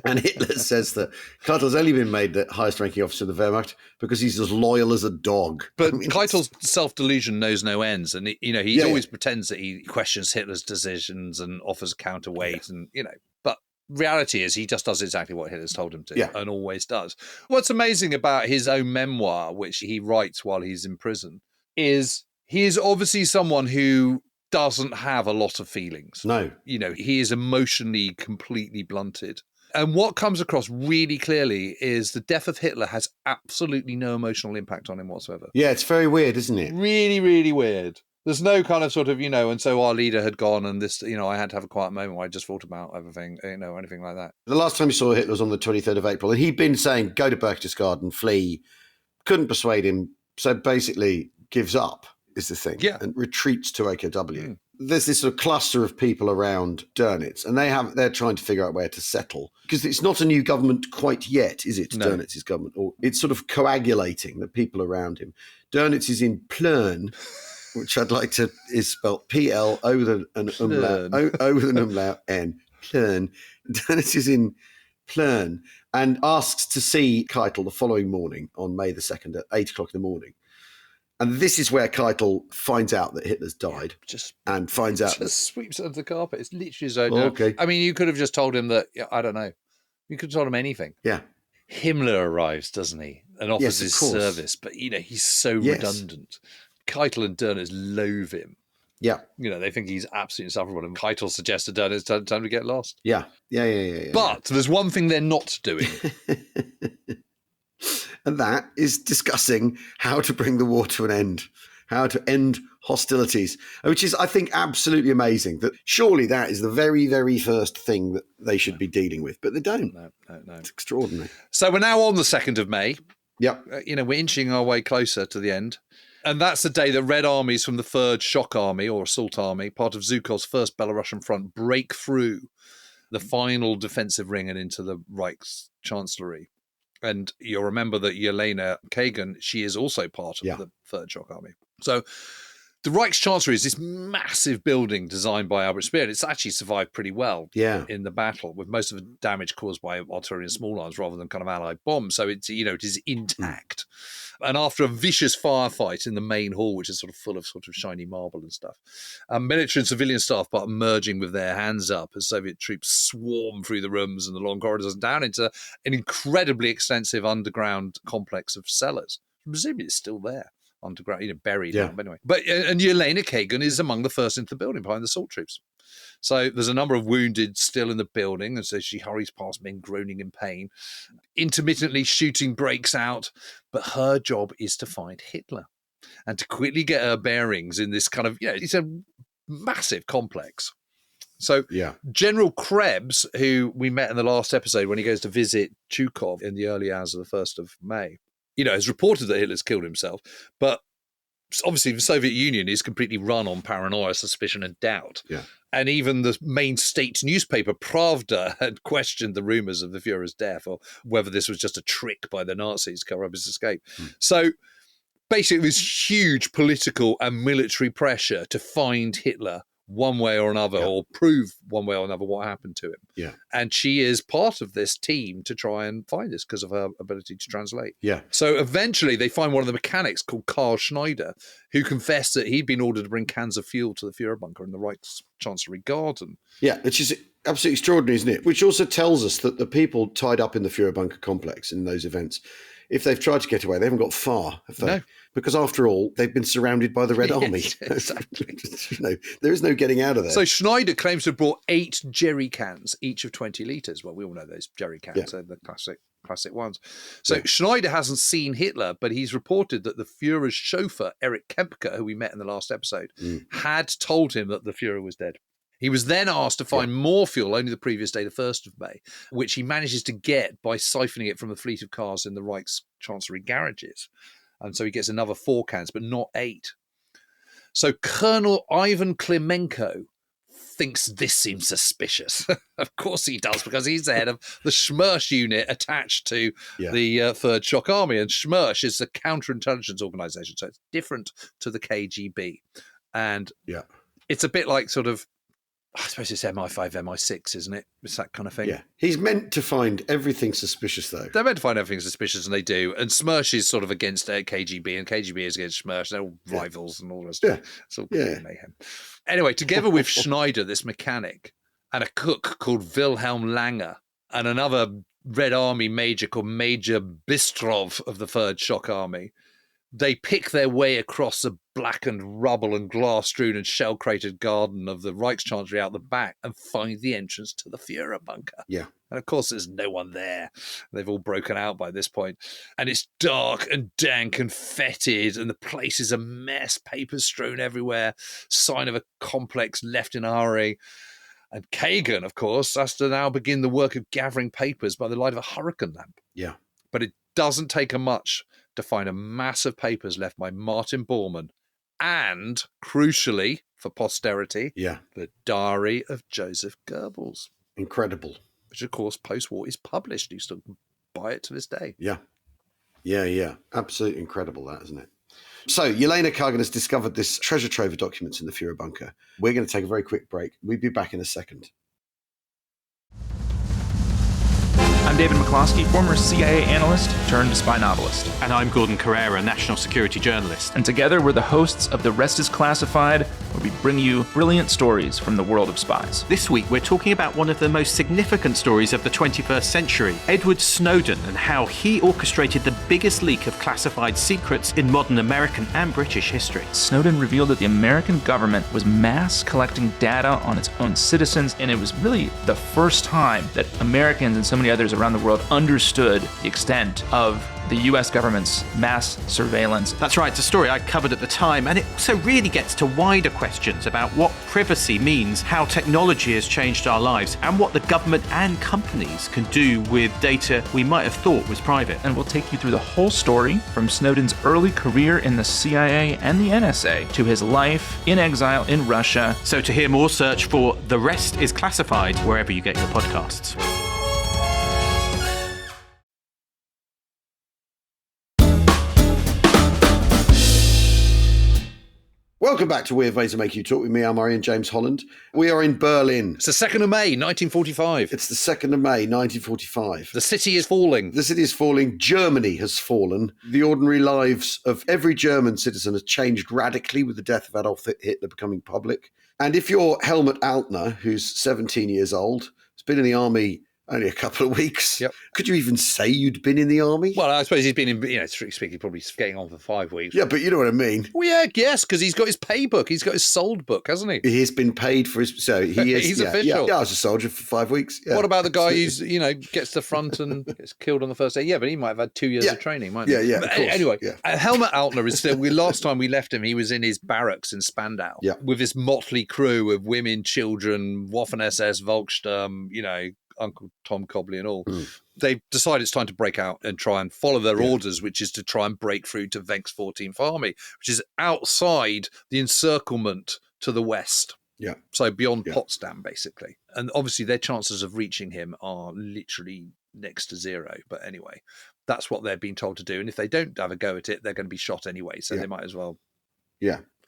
And Hitler says that Keitel's only been made the highest ranking officer of the Wehrmacht because he's as loyal as a dog. But Keitel's self-delusion knows no ends. And, he always pretends that he questions Hitler's decisions and offers counterweight and, But reality is he just does exactly what Hitler's told him to and always does. What's amazing about his own memoir, which he writes while he's in prison, is he is obviously someone who doesn't have a lot of feelings. No. He is emotionally completely blunted. And what comes across really clearly is the death of Hitler has absolutely no emotional impact on him whatsoever. Yeah, it's very weird, isn't it? Really, really weird. There's no kind of and so our leader had gone and this, I had to have a quiet moment where I just thought about everything, anything like that. The last time you saw Hitler was on the 23rd of April, and he'd been saying, go to Berchtesgaden, flee. Couldn't persuade him, so basically gives up, is the thing, and retreats to OKW. There's this sort of cluster of people around Dönitz, and they're trying to figure out where to settle. Because it's not a new government quite yet, is it, no. Dönitz's government? Or it's sort of coagulating, the people around him. Dönitz is in Plön, which I'd like to is spelled P-L over an umlaut N. Plön. Dönitz is in Plön and asks to see Keitel the following morning on May the 2nd at 8 o'clock in the morning. And this is where Keitel finds out that Hitler's died. Just sweeps it under the carpet. It's literally so. Okay. You could have just told him that, I don't know. You could have told him anything. Yeah. Himmler arrives, doesn't he? And offers his service. But, he's so redundant. Keitel and Dönitz loathe him. Yeah. They think he's absolutely insufferable. And Keitel suggests to Dönitz time to get lost. Yeah. But there's one thing they're not doing. And that is discussing how to bring the war to an end. how to end hostilities, which is, I think, absolutely amazing. That surely that is the very, very first thing that they should be dealing with, but they don't. No. It's extraordinary. So we're now on the 2nd of May. Yep. We're inching our way closer to the end. And that's the day that Red armies from the Third Shock Army, or Assault Army, part of Zhukov's first Belarusian front, break through the final defensive ring and into the Reich's chancellery. And you'll remember that Yelena Kagan, she is also part of the Third Shock Army. So the Reich's chancellery is this massive building designed by Albert Speer. It's actually survived pretty well in the battle, with most of the damage caused by artillery and small arms rather than kind of Allied bombs. So it's, it is intact. And after a vicious firefight in the main hall, which is sort of shiny marble and stuff, military and civilian staff are merging with their hands up as Soviet troops swarm through the rooms and the long corridors and down into an incredibly extensive underground complex of cellars. Presumably it's still there. Underground, buried. Now, but anyway. And Yelena Kagan is among the first into the building behind the assault troops. So there's a number of wounded still in the building, and so she hurries past men groaning in pain. Intermittently, shooting breaks out, but her job is to find Hitler and to quickly get her bearings in this kind of, it's a massive complex. So General Krebs, who we met in the last episode when he goes to visit Zhukov in the early hours of the 1st of May, has reported that Hitler's killed himself, but obviously the Soviet Union is completely run on paranoia, suspicion, and doubt. Yeah. And even the main state newspaper, Pravda, had questioned the rumors of the Fuhrer's death, or whether this was just a trick by the Nazis to cover up his escape. So basically, there's huge political and military pressure to find Hitler one way or another, or prove one way or another what happened to him. Yeah. And she is part of this team to try and find this because of her ability to translate. Yeah. So eventually they find one of the mechanics called Karl Schneider, who confessed that he'd been ordered to bring cans of fuel to the Führer bunker in the Reich's Chancellery garden. Yeah, which is absolutely extraordinary, isn't it? Which also tells us that the people tied up in the Führer bunker complex in those events, if they've tried to get away, they haven't got far, have they? No. Because after all, they've been surrounded by the Red Army. Exactly. There is no getting out of there. So Schneider claims to have brought 8 jerry cans, each of 20 litres. Well, we all know those jerry cans are the classic ones. So Schneider hasn't seen Hitler, but he's reported that the Führer's chauffeur, Erich Kempka, who we met in the last episode, had told him that the Führer was dead. He was then asked to find more fuel only the previous day, the 1st of May, which he manages to get by siphoning it from the fleet of cars in the Reich's Chancellery garages. And so he gets another 4 cans, but not 8. So Colonel Ivan Klimenko thinks this seems suspicious. Of course he does, because he's the head of the Schmerz unit attached to the Third Shock Army. And Schmerz is a counterintelligence organization, so it's different to the KGB. And it's a bit like sort of, I suppose it's MI5, MI6, isn't it? It's that kind of thing. Yeah. He's meant to find everything suspicious, though. They're meant to find everything suspicious, and they do. And Schmerz is sort of against KGB, and KGB is against Schmerz. They're all rivals and all the rest of it. It's all mayhem. Anyway, together with Schneider, this mechanic, and a cook called Wilhelm Langer, and another Red Army major called Major Bistrov of the Third Shock Army, they pick their way across the blackened rubble and glass-strewn and shell-cratered garden of the Reichschancellery out the back and find the entrance to the Führer bunker. Yeah. And of course, there's no one there. They've all broken out by this point. And it's dark and dank and fetid, and the place is a mess, papers strewn everywhere, sign of a complex left in a hurry. And Kagan, of course, has to now begin the work of gathering papers by the light of a hurricane lamp. Yeah. But it doesn't take much to find a mass of papers left by Martin Bormann and, crucially for posterity, the diary of Joseph Goebbels. Incredible. Which, of course, post-war is published. You still can buy it to this day. Yeah. Yeah. Absolutely incredible, that, isn't it? So, Yelena Kagan has discovered this treasure trove of documents in the Führer bunker. We're going to take a very quick break. We'll be back in a second. I'm David McCloskey, former CIA analyst turned spy novelist. And I'm Gordon Carrera, national security journalist. And together we're the hosts of The Rest is Classified, where we bring you brilliant stories from the world of spies. This week we're talking about one of the most significant stories of the 21st century, Edward Snowden, and how he orchestrated the biggest leak of classified secrets in modern American and British history. Snowden revealed that the American government was mass collecting data on its own citizens, and it was really the first time that Americans and so many others leaders around the world understood the extent of the US government's mass surveillance. That's right, it's a story I covered at the time, and it also really gets to wider questions about what privacy means, how technology has changed our lives, and what the government and companies can do with data we might have thought was private. And we'll take you through the whole story from Snowden's early career in the CIA and the NSA to his life in exile in Russia. So to hear more, search for The Rest is Classified wherever you get your podcasts. Welcome back to Weird Ways to Make You Talk with me, Al Murray and James Holland. We are in Berlin. It's the 2nd of May, 1945. It's the 2nd of May, 1945. The city is falling. The city is falling. Germany has fallen. The ordinary lives of every German citizen has changed radically with the death of Adolf Hitler becoming public. And if you're Helmut Altner, who's 17 years old, has been in the army only a couple of weeks. Yep. Could you even say you'd been in the army? Well, I suppose he's been in, strictly speaking, probably getting on for 5 weeks. Yeah, but you know what I mean. Well, yeah, yes, because he's got his pay book. He's got his sold book, hasn't he? He's been paid for his... So he is... He's yeah, official. Yeah, I was a soldier for 5 weeks. Yeah. What about the guy who's, gets to the front and gets killed on the first day? Yeah, but he might have had 2 years of training, mightn't he? Yeah, of course. Anyway, yeah. Helmut Altner is still... last time we left him, he was in his barracks in Spandau with his motley crew of women, children, Waffen-SS, Volkssturm, Uncle Tom Cobley and all. They've decided it's time to break out and try and follow their orders, which is to try and break through to Wenk's 14th Army, which is outside the encirclement to the west. Yeah. So beyond Potsdam, basically. And obviously their chances of reaching him are literally next to zero. But anyway, that's what they're being told to do. And if they don't have a go at it, they're going to be shot anyway. So they might as well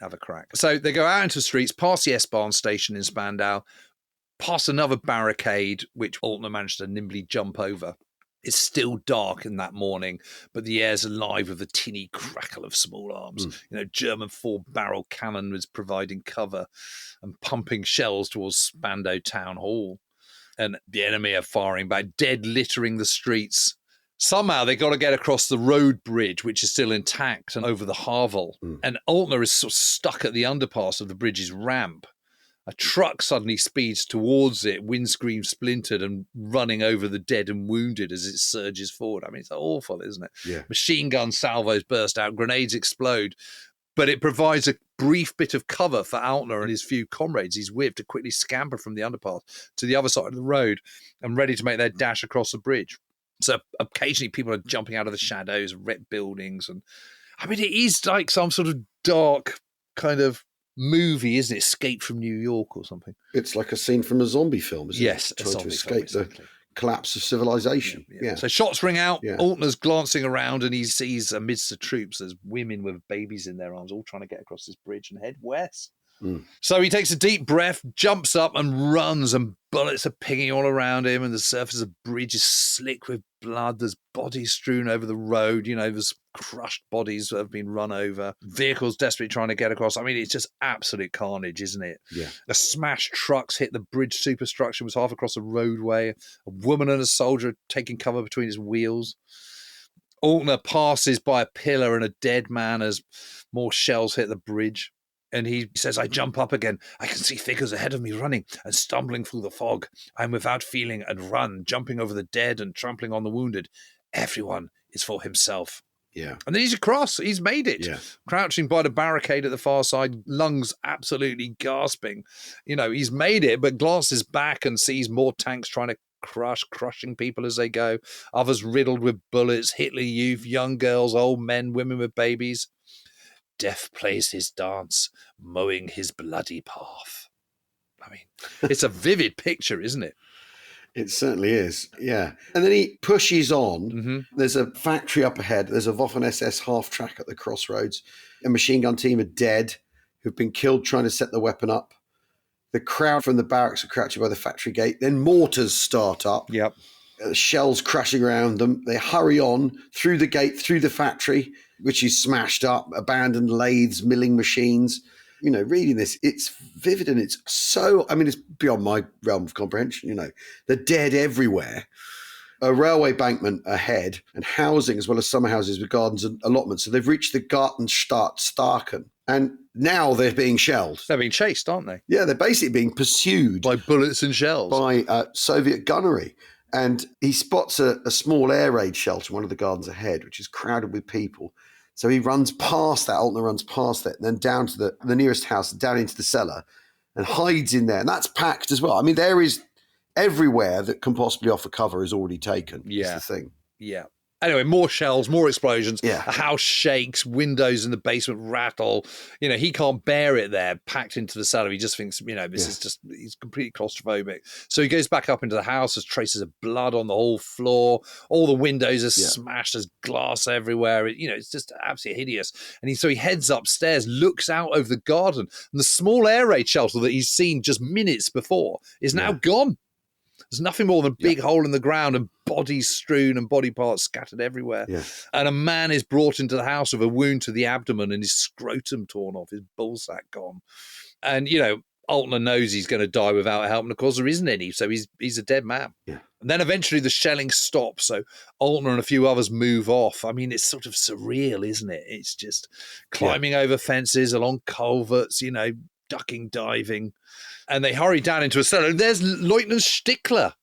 have a crack. So they go out into the streets, past the S-Bahn station in Spandau, past another barricade, which Altner managed to nimbly jump over. It's still dark in that morning, but the air's alive with the tinny crackle of small arms. German 4-barrel cannon was providing cover and pumping shells towards Spandau Town Hall. And the enemy are firing back, dead littering the streets. Somehow they got to get across the road bridge, which is still intact, and over the Havel. And Altner is sort of stuck at the underpass of the bridge's ramp. A truck suddenly speeds towards it, windscreen splintered and running over the dead and wounded as it surges forward. I mean, it's awful, isn't it? Yeah. Machine gun salvos burst out, grenades explode, but it provides a brief bit of cover for Altner and his few comrades he's with to quickly scamper from the underpass to the other side of the road and ready to make their dash across the bridge. So occasionally people are jumping out of the shadows of wrecked buildings. And I mean, it is like some sort of dark kind of movie, isn't it? Escape from New York or something. It's like a scene from a zombie film, isn't it? Yes, trying to escape the collapse of civilization. Yeah. So shots ring out. Altner's glancing around and he sees amidst the troops there's women with babies in their arms all trying to get across this bridge and head west. So he takes a deep breath, jumps up and runs, and bullets are pinging all around him, and the surface of the bridge is slick with blood. There's bodies strewn over the road. There's crushed bodies that have been run over. Vehicles desperately trying to get across. I mean, it's just absolute carnage, isn't it? Yeah. The smashed trucks hit the bridge superstructure, was half across a roadway. A woman and a soldier taking cover between his wheels. Altner passes by a pillar and a dead man as more shells hit the bridge. And he says, I jump up again. I can see figures ahead of me running and stumbling through the fog. I'm without feeling and run, jumping over the dead and trampling on the wounded. Everyone is for himself. Yeah. And then he's across. He's made it. Yeah. Crouching by the barricade at the far side, lungs absolutely gasping. He's made it, but glances back and sees more tanks trying to crushing people as they go. Others riddled with bullets, Hitler Youth, young girls, old men, women with babies. Death plays his dance, mowing his bloody path. I mean, it's a vivid picture, isn't it? It certainly is, yeah. And then he pushes on. There's a factory up ahead. There's a Waffen-SS half-track at the crossroads. A machine gun team are dead, who've been killed trying to set the weapon up. The crowd from the barracks are crouching by the factory gate. Then mortars start up. Yep. Shells crashing around them. They hurry on through the gate, through the factory, which is smashed up, abandoned lathes, milling machines. Reading this, it's vivid and it's so, it's beyond my realm of comprehension. They're dead everywhere. A railway bankment ahead and housing as well as summer houses with gardens and allotments. So they've reached the Gartenstadt Starken. And now they're being shelled. They're being chased, aren't they? Yeah, they're basically being pursued. By bullets and shells. By Soviet gunnery. And he spots a small air raid shelter, one of the gardens ahead, which is crowded with people. So he runs past that, Altner runs past it, and then down to the nearest house, down into the cellar, and hides in there. And that's packed as well. I mean, there is everywhere that can possibly offer cover is already taken. Yeah. Is the thing. Yeah. Anyway, more shells, more explosions. Yeah. A house shakes, windows in the basement rattle. He can't bear it there, packed into the cellar. He just thinks, this is just, he's completely claustrophobic. So he goes back up into the house. There's traces of blood on the whole floor. All the windows are smashed. There's glass everywhere. It's just absolutely hideous. And so he heads upstairs, looks out over the garden, and the small air raid shelter that he's seen just minutes before is now gone. There's nothing more than a big hole in the ground and bodies strewn and body parts scattered everywhere. Yeah. And a man is brought into the house with a wound to the abdomen and his scrotum torn off, his ballsack gone. And, Altner knows he's going to die without help. And, of course, there isn't any. So he's a dead man. Yeah. And then eventually the shelling stops. So Altner and a few others move off. I mean, it's sort of surreal, isn't it? It's just climbing over fences, along culverts, ducking, diving. And they hurry down into a cellar. And there's Lieutenant Stickler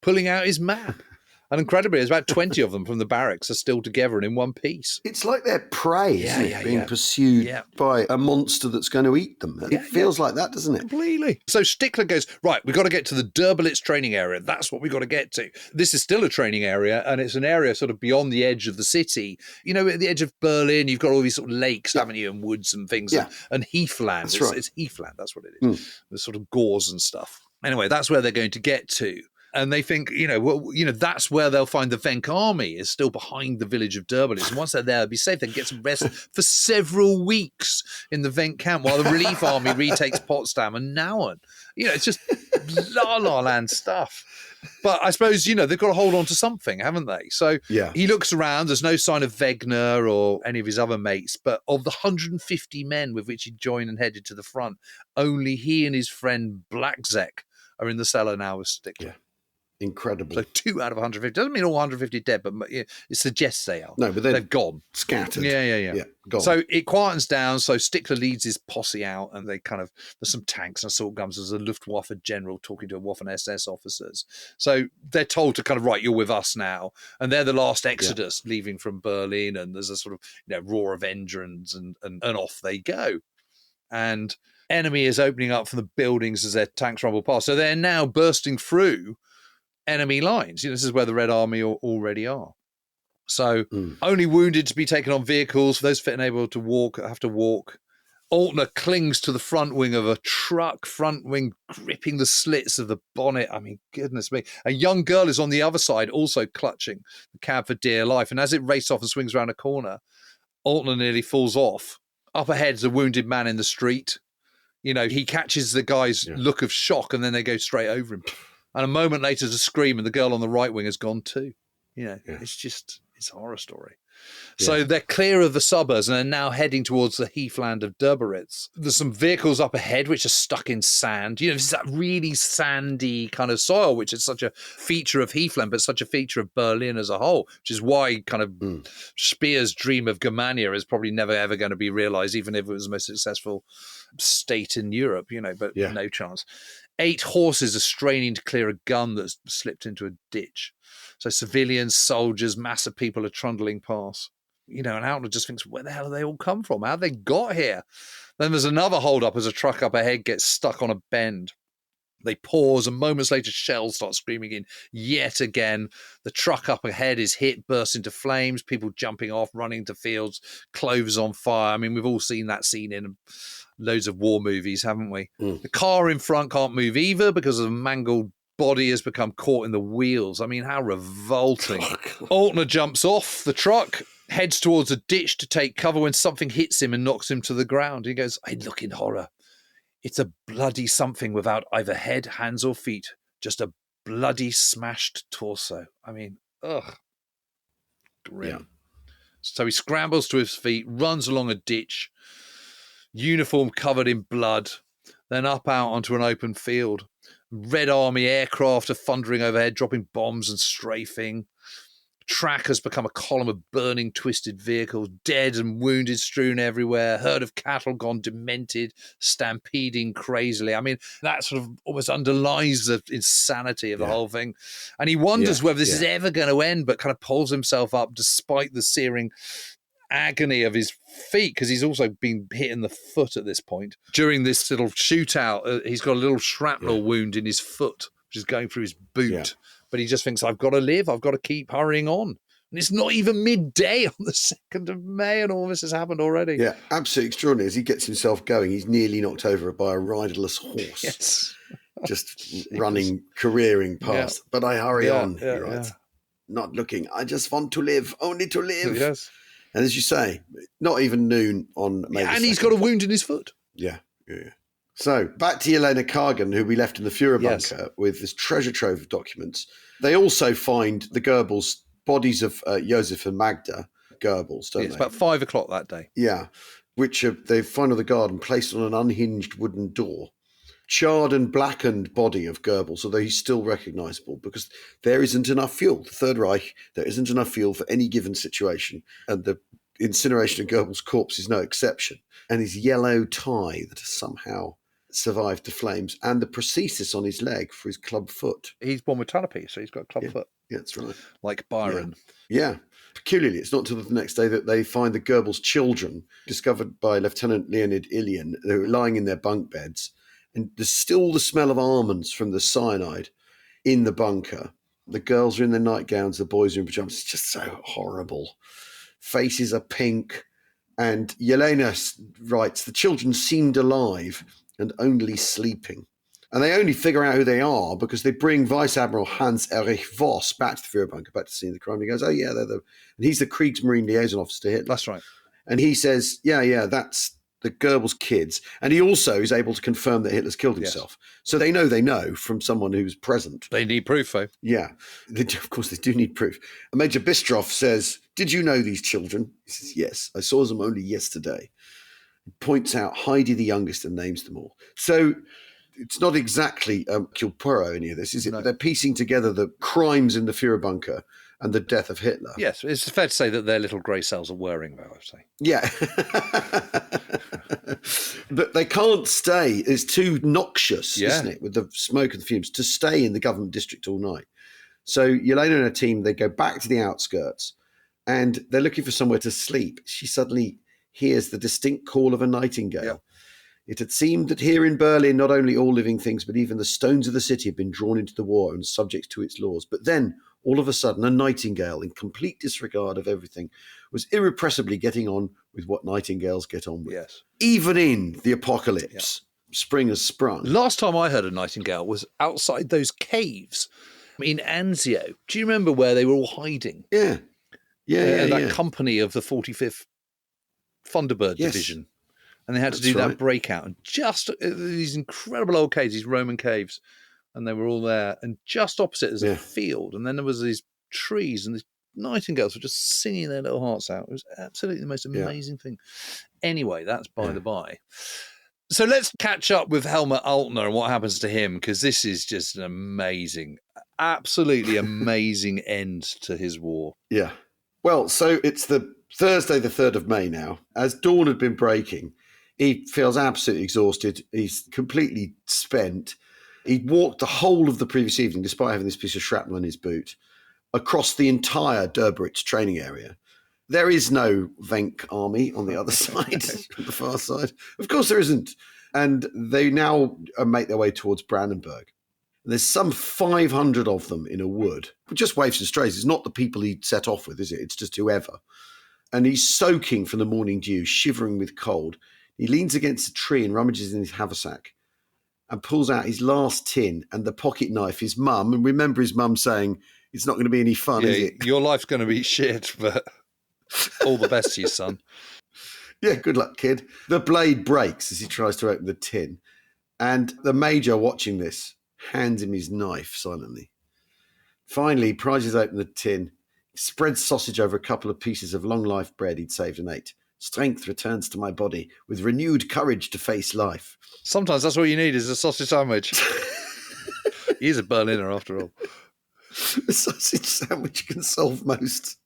pulling out his map. And incredibly, there's about 20 of them from the barracks are still together and in one piece. It's like they're prey, isn't it? Being pursued by a monster that's going to eat them. It feels like that, doesn't it? Completely. So Stickler goes, right, we've got to get to the Derbolitz training area. That's what we've got to get to. This is still a training area, and it's an area sort of beyond the edge of the city. At the edge of Berlin, you've got all these sort of lakes, haven't you, and woods and things, and heathland. That's right. It's heathland, that's what it is. The sort of gauze and stuff. Anyway, that's where they're going to get to. And they think, that's where they'll find the Venk army is still behind the village of Derbolitz. And once they're there, they'll be safe. They can get some rest for several weeks in the Venk camp while the relief army retakes Potsdam and Nauen. It's just la land stuff. But I suppose, they've got to hold on to something, haven't they? So he looks around. There's no sign of Wegener or any of his other mates. But of the 150 men with which he joined and headed to the front, only he and his friend Exec are in the cellar now with Stickler. Yeah. Incredible. So 2 out of 150. Doesn't mean all 150 dead, but it suggests they are. No, but they've gone. Scattered. Yeah. Gone. So it quietens down. So Stickler leads his posse out, and they there's some tanks and assault guns. There's a Luftwaffe general talking to a Waffen SS officers. So they're told to right, you're with us now. And they're the last exodus leaving from Berlin. And there's a sort of roar of engines and off they go. And enemy is opening up from the buildings as their tanks rumble past. So they're now bursting through enemy lines. This is where the Red Army already are. So only wounded to be taken on vehicles. For those fit and able to walk, have to walk. Altner clings to the front wing of a truck, front wing gripping the slits of the bonnet. I mean, goodness me. A young girl is on the other side, also clutching the cab for dear life. And as it races off and swings around a corner, Altner nearly falls off. Up ahead's a wounded man in the street. He catches the guy's look of shock, and then they go straight over him. And a moment later, there's a scream, and the girl on the right wing has gone too. It's a horror story. Yeah. So they're clear of the suburbs and are now heading towards the heathland of Derbolitz. There's some vehicles up ahead which are stuck in sand. This is that really sandy kind of soil, which is such a feature of heathland, but such a feature of Berlin as a whole, which is why Speer's dream of Germania is probably never, ever going to be realized, even if it was the most successful state in Europe, but no chance. 8 horses are straining to clear a gun that's slipped into a ditch. So civilians, soldiers, mass of people are trundling past. And Altner just thinks, where the hell have they all come from? How have they got here? Then there's another hold-up as a truck up ahead gets stuck on a bend. They pause, and moments later, shells start screaming in yet again. The truck up ahead is hit, bursts into flames, people jumping off, running to fields, clothes on fire. I mean, we've all seen that scene in loads of war movies, haven't we? The car in front can't move either because of a mangled body has become caught in the wheels. I mean, how revolting. Altner jumps off the truck, heads towards a ditch to take cover when something hits him and knocks him to the ground. He goes, I look in horror. It's a bloody something without either head, hands or feet. Just a bloody smashed torso. I mean, ugh. Grim. Yeah. So he scrambles to his feet, runs along a ditch, uniform covered in blood, then up out onto an open field. Red Army aircraft are thundering overhead, dropping bombs and strafing. Track has become a column of burning, twisted vehicles, dead and wounded strewn everywhere, herd of cattle gone demented, stampeding crazily. I mean, that sort of almost underlies the insanity of the whole thing. And he wonders whether this is ever going to end, but kind of pulls himself up despite the searing agony of his feet, because he's also been hit in the foot at this point. During this little shootout, he's got a little shrapnel wound in his foot, which is going through his boot. Yeah. But he just thinks, I've got to live. I've got to keep hurrying on. And it's not even midday on the 2nd of May and all this has happened already. Yeah, absolutely extraordinary. As he gets himself going, he's nearly knocked over by a riderless horse. Yes. Just running, careering past. Yeah. But I hurry on, he writes. Not looking. I just want to live, only to live. Yes. And as you say, not even noon on May 2nd. And he's got a wound in his foot. Yeah. So back to Yelena Kagan, who we left in the Führer bunker with this treasure trove of documents. They also find the Goebbels' bodies of Josef and Magda Goebbels, don't they? It's about 5 o'clock that day. Yeah, which they find on the garden, placed on an unhinged wooden door. Charred and blackened body of Goebbels, although he's still recognisable, because there isn't enough fuel. The Third Reich, there isn't enough fuel for any given situation, and the incineration of Goebbels' corpse is no exception. And his yellow tie that has somehow survived the flames, and the prosthesis on his leg for his club foot. He's born with Tanapi, so he's got a club foot. Yeah, that's right. Like Byron. Yeah. Peculiarly, it's not until the next day that they find the Goebbels' children, discovered by Lieutenant Leonid Ilyin. They were lying in their bunk beds, and there's still the smell of almonds from the cyanide in the bunker. The girls are in their nightgowns, the boys are in pajamas. It's just so horrible. Faces are pink. And Yelena writes, the children seemed alive and only sleeping. And they only figure out who they are because they bring Vice Admiral Hans Erich Voss back to the Führer bunker, back to the scene of the crime. He goes, oh, yeah, and he's the Kriegsmarine liaison officer to Hitler. That's right. And he says, yeah, that's the Goebbels kids. And he also is able to confirm that Hitler's killed himself. Yes. So they know from someone who's present. They need proof, though. Yeah, of course they do need proof. And Major Bistroff says, did you know these children? He says, yes, I saw them only yesterday. He points out Heidi the youngest and names them all. So it's not exactly Hercule Poirot, any of this, is it? No. They're piecing together the crimes in the Führer bunker and the death of Hitler. Yes, it's fair to say that their little grey cells are whirring, though, I would say. Yeah. But they can't stay. It's too noxious, isn't it, with the smoke and the fumes, to stay in the government district all night. So Yelena and her team, they go back to the outskirts and they're looking for somewhere to sleep. She suddenly hears the distinct call of a nightingale. Yeah. It had seemed that here in Berlin, not only all living things, but even the stones of the city had been drawn into the war and subject to its laws. But then, all of a sudden, a nightingale, in complete disregard of everything, was irrepressibly getting on with what nightingales get on with. Yes. Even in the apocalypse, spring has sprung. Last time I heard a nightingale was outside those caves in Anzio. Do you remember where they were all hiding? Yeah. That company of the 45th Thunderbird Division. And they had to do that breakout. And just these incredible old caves, these Roman caves, and they were all there. And just opposite is a field. And then there was these trees, and these nightingales were just singing their little hearts out. It was absolutely the most amazing thing. Anyway, that's by the by. So let's catch up with Helmut Altner and what happens to him, because this is just an absolutely amazing end to his war. Yeah. Well, so it's the Thursday, the 3rd of May now. As dawn had been breaking, he feels absolutely exhausted. He's completely spent. He'd walked the whole of the previous evening, despite having this piece of shrapnel in his boot, across the entire Döberitz training area. There is no Wenck army on the other side, on the far side. Of course there isn't. And they now make their way towards Brandenburg. And there's some 500 of them in a wood. Just waifs and strays. It's not the people he'd set off with, is it? It's just whoever. And he's soaking from the morning dew, shivering with cold. He leans against a tree and rummages in his haversack and pulls out his last tin and the pocket knife. His mum, and remember his mum saying, it's not going to be any fun, is it? Your life's going to be shit, but all the best to you, son. Yeah, good luck, kid. The blade breaks as he tries to open the tin. And the major, watching this, hands him his knife silently. Finally, he prizes open the tin, spreads sausage over a couple of pieces of long-life bread he'd saved and ate. Strength returns to my body with renewed courage to face life. Sometimes that's all you need is a sausage sandwich. He's a Berliner after all. A sausage sandwich can solve most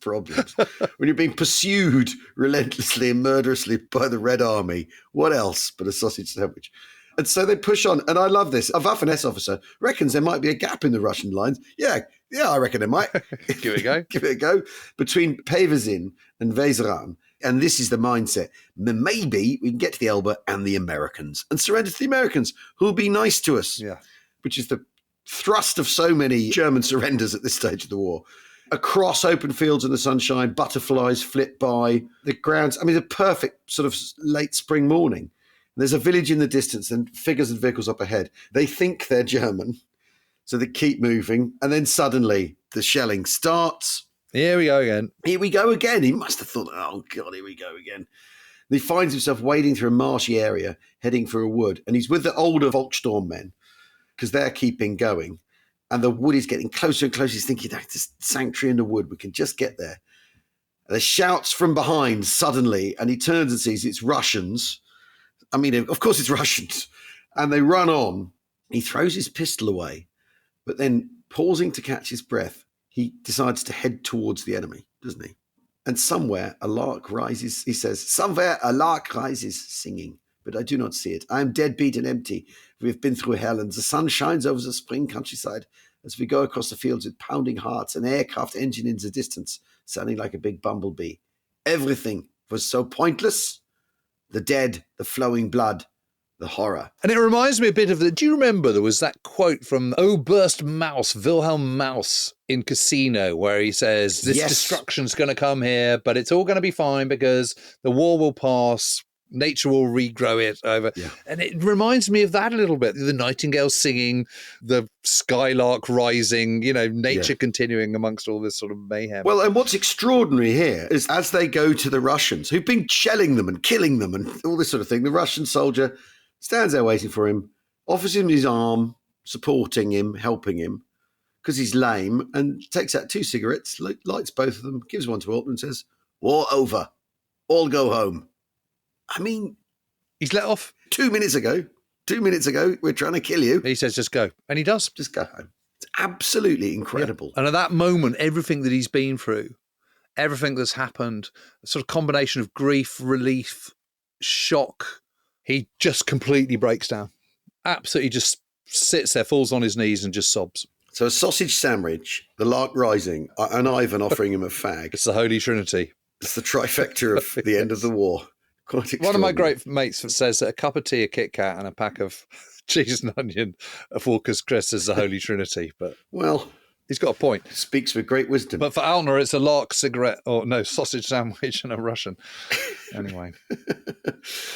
problems. When you're being pursued relentlessly and murderously by the Red Army, what else but a sausage sandwich? And so they push on. And I love this. A Waffen-SS officer reckons there might be a gap in the Russian lines. Yeah, I reckon there might. Give it a go. Give it a go. Between Pevazin and Vezeran. And this is the mindset. Maybe we can get to the Elbe and the Americans and surrender to the Americans, who'll be nice to us. Yeah. Which is the thrust of so many German surrenders at this stage of the war. Across open fields in the sunshine, butterflies flit by the grounds. I mean, a perfect sort of late spring morning. There's a village in the distance and figures and vehicles up ahead. They think they're German, so they keep moving. And then suddenly the shelling starts. Here we go again. Here we go again. He must have thought, oh, God, here we go again. And he finds himself wading through a marshy area, heading for a wood. And he's with the older Volkssturm men because they're keeping going. And the wood is getting closer and closer. He's thinking, that's this sanctuary in the wood. We can just get there. And there's shouts from behind suddenly. And he turns and sees it's Russians. I mean, of course it's Russians. And they run on. He throws his pistol away. But then, pausing to catch his breath, he decides to head towards the enemy, doesn't he? And somewhere a lark rises, he says, somewhere a lark rises singing, but I do not see it. I am deadbeat and empty. We have been through hell, and the sun shines over the spring countryside as we go across the fields with pounding hearts, an aircraft engine in the distance, sounding like a big bumblebee. Everything was so pointless. The dead, the flowing blood, the horror. And it reminds me a bit of do you remember there was that quote from Oberst Maus, Wilhelm Maus in Casino, where he says, this destruction's going to come here, but it's all going to be fine because the war will pass, nature will regrow it over. Yeah. And it reminds me of that a little bit. The nightingale singing, the skylark rising, nature continuing amongst all this sort of mayhem. Well, and what's extraordinary here is as they go to the Russians, who've been shelling them and killing them and all this sort of thing, the Russian soldier stands there waiting for him, offers him his arm, supporting him, helping him, because he's lame, and takes out 2 cigarettes, lights both of them, gives one to Altman and says, war over, all go home. I mean, he's let off 2 minutes ago, we're trying to kill you. He says, just go. And he does. Just go home. It's absolutely incredible. Yeah. And at that moment, everything that he's been through, everything that's happened, a sort of combination of grief, relief, shock, he just completely breaks down. Absolutely just sits there, falls on his knees and just sobs. So a sausage sandwich, the lark rising, and Ivan offering him a fag. It's the Holy Trinity. It's the trifecta of the end of the war. One of my great mates says that a cup of tea, a Kit Kat, and a pack of cheese and onion of Walker's Crisps is the Holy Trinity. But well, he's got a point. Speaks with great wisdom. But for Altner, it's a lark cigarette, sausage sandwich and a Russian. Anyway.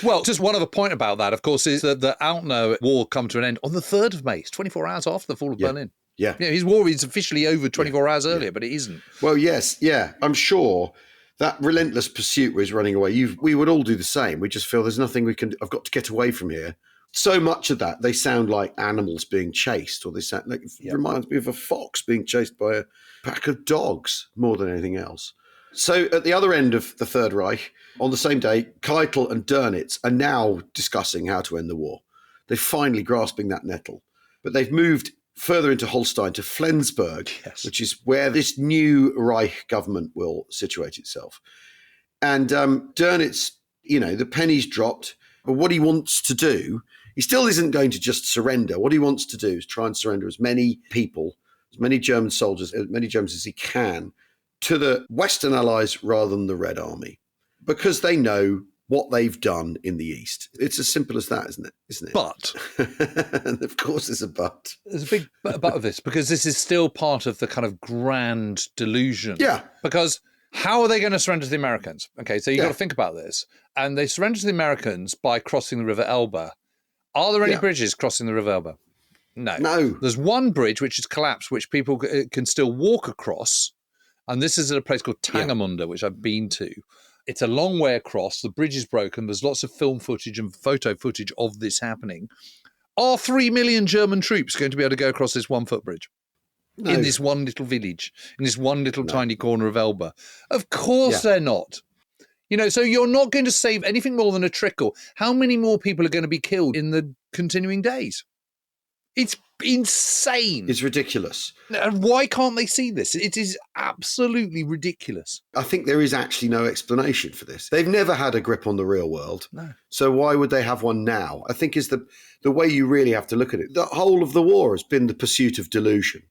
Well, just one other point about that, of course, is that the Altner war come to an end on the 3rd of May. It's 24 hours after the fall of Berlin. Yeah. His war is officially over 24 hours earlier, but it isn't. Well, yes. Yeah. I'm sure that relentless pursuit was running away. We would all do the same. We just feel there's nothing I've got to get away from here. So much of that, they sound like animals being chased, or they sound like, it reminds me of a fox being chased by a pack of dogs more than anything else. So at the other end of the Third Reich, on the same day, Keitel and Dönitz are now discussing how to end the war. They're finally grasping that nettle. But they've moved further into Holstein to Flensburg, which is where this new Reich government will situate itself. And Dönitz, the penny's dropped. But what he wants to do, he still isn't going to just surrender. What he wants to do is try and surrender as many people, as many German soldiers, as many Germans as he can, to the Western Allies rather than the Red Army, because they know what they've done in the East. It's as simple as that, isn't it? But and of course there's a but. There's a big but of this, because this is still part of the kind of grand delusion. Yeah. Because how are they going to surrender to the Americans? Okay, so you've got to think about this. And they surrender to the Americans by crossing the River Elbe. Are there any bridges crossing the River Elbe? No. There's one bridge which is collapsed, which people can still walk across. And this is at a place called Tangermunde, which I've been to. It's a long way across. The bridge is broken. There's lots of film footage and photo footage of this happening. Are 3 million German troops going to be able to go across this 1 footbridge? No. In this one little village, in this one little tiny corner of Elbe? Of course they're not. So you're not going to save anything more than a trickle. How many more people are going to be killed in the continuing days? It's insane. It's ridiculous. And why can't they see this? It is absolutely ridiculous. I think there is actually no explanation for this. They've never had a grip on the real world. No. So why would they have one now? I think is the way you really have to look at it. The whole of the war has been the pursuit of delusion.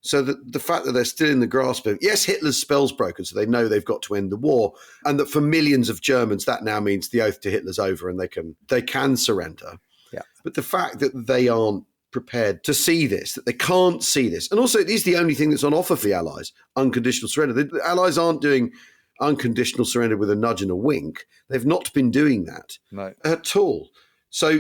So the fact that they're still in the grasp of, yes, Hitler's spell's broken, so they know they've got to end the war, and that for millions of Germans, that now means the oath to Hitler's over and they can surrender. Yeah. But the fact that they aren't prepared to see this, that they can't see this, and also it is the only thing that's on offer for the Allies, unconditional surrender. The Allies aren't doing unconditional surrender with a nudge and a wink. They've not been doing that at all. So,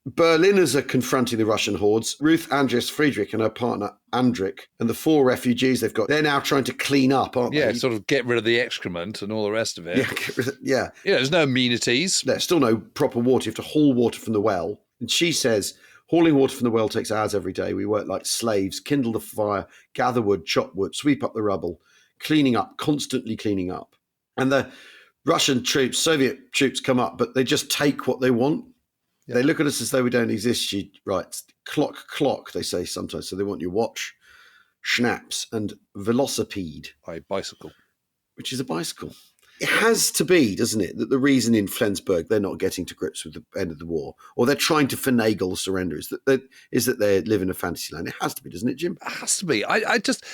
Berliners are confronting the Russian hordes. Ruth Andres Friedrich and her partner Andrik and the 4 refugees they've got, they're now trying to clean up, aren't they? Yeah, sort of get rid of the excrement and all the rest of it. Yeah. There's no amenities. There's still no proper water. You have to haul water from the well. And she says, hauling water from the well takes hours every day. We work like slaves, kindle the fire, gather wood, chop wood, sweep up the rubble, cleaning up, constantly cleaning up. And the Russian troops, Soviet troops come up, but they just take what they want. Yeah. They look at us as though we don't exist. She writes, clock, they say sometimes. So they want your watch, schnapps, and velocipede. Bicycle. Which is a bicycle. It has to be, doesn't it, that the reason in Flensburg they're not getting to grips with the end of the war, or they're trying to finagle the surrender, is that they live in a fantasy land. It has to be, doesn't it, Jim? It has to be. I just,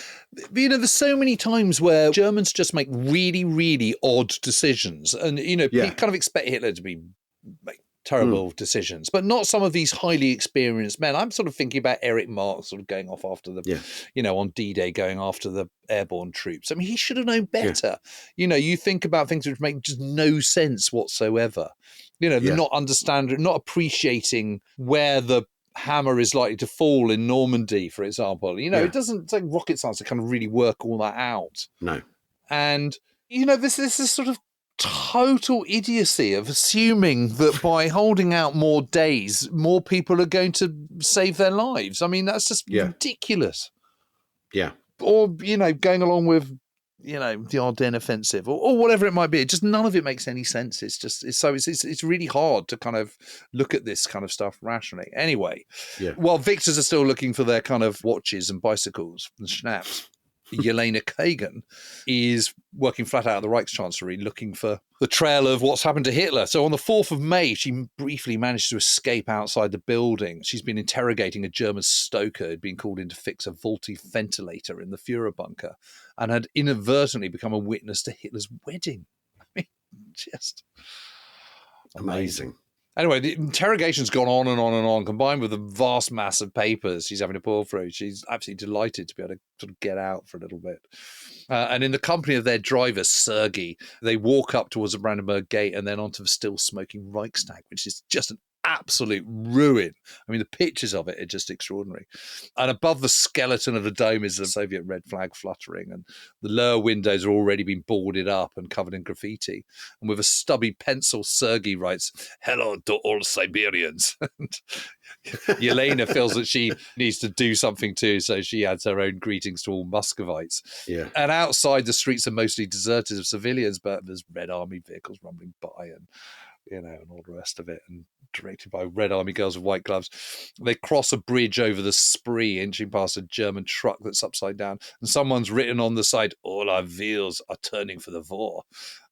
there's so many times where Germans just make really, really odd decisions. And, you kind of expect Hitler to make terrible decisions, but not some of these highly experienced men. I'm sort of thinking about Erich Marx sort of going off after on D-Day, going after the airborne troops. I mean, he should have known better. Yeah. You think about things which make just no sense whatsoever. They're not understanding, not appreciating where the hammer is likely to fall in Normandy, for example. It doesn't take rocket science to kind of really work all that out. No. And, this is sort of total idiocy of assuming that by holding out more days, more people are going to save their lives. I mean, that's just ridiculous. Yeah. Or, going along with, the Ardennes offensive or whatever it might be. Just none of it makes any sense. It's just, it's really hard to kind of look at this kind of stuff rationally. Anyway, while victors are still looking for their kind of watches and bicycles and schnapps, Yelena Kagan is working flat out at the Reichschancellery looking for the trail of what's happened to Hitler. So on the 4th of May, she briefly managed to escape outside the building. She's been interrogating a German stoker who'd been called in to fix a faulty ventilator in the Führer bunker and had inadvertently become a witness to Hitler's wedding. I mean, just amazing. Anyway, the interrogation's gone on and on and on, combined with the vast mass of papers she's having to pull through. She's absolutely delighted to be able to sort of get out for a little bit. And in the company of their driver, Sergei, they walk up towards the Brandenburg Gate and then onto the still smoking Reichstag, which is just an absolute ruin. I mean, the pictures of it are just extraordinary. And above the skeleton of the dome is the Soviet red flag fluttering, and the lower windows are already been boarded up and covered in graffiti. And with a stubby pencil, Sergei writes, "Hello to all Siberians." And Yelena feels that she needs to do something too, so she adds her own greetings to all Muscovites. Yeah. And outside, the streets are mostly deserted of civilians, but there's Red Army vehicles rumbling by and all the rest of it, and directed by Red Army girls with white gloves. They cross a bridge over the Spree, inching past a German truck that's upside down, and someone's written on the side, "All our wheels are turning for the war."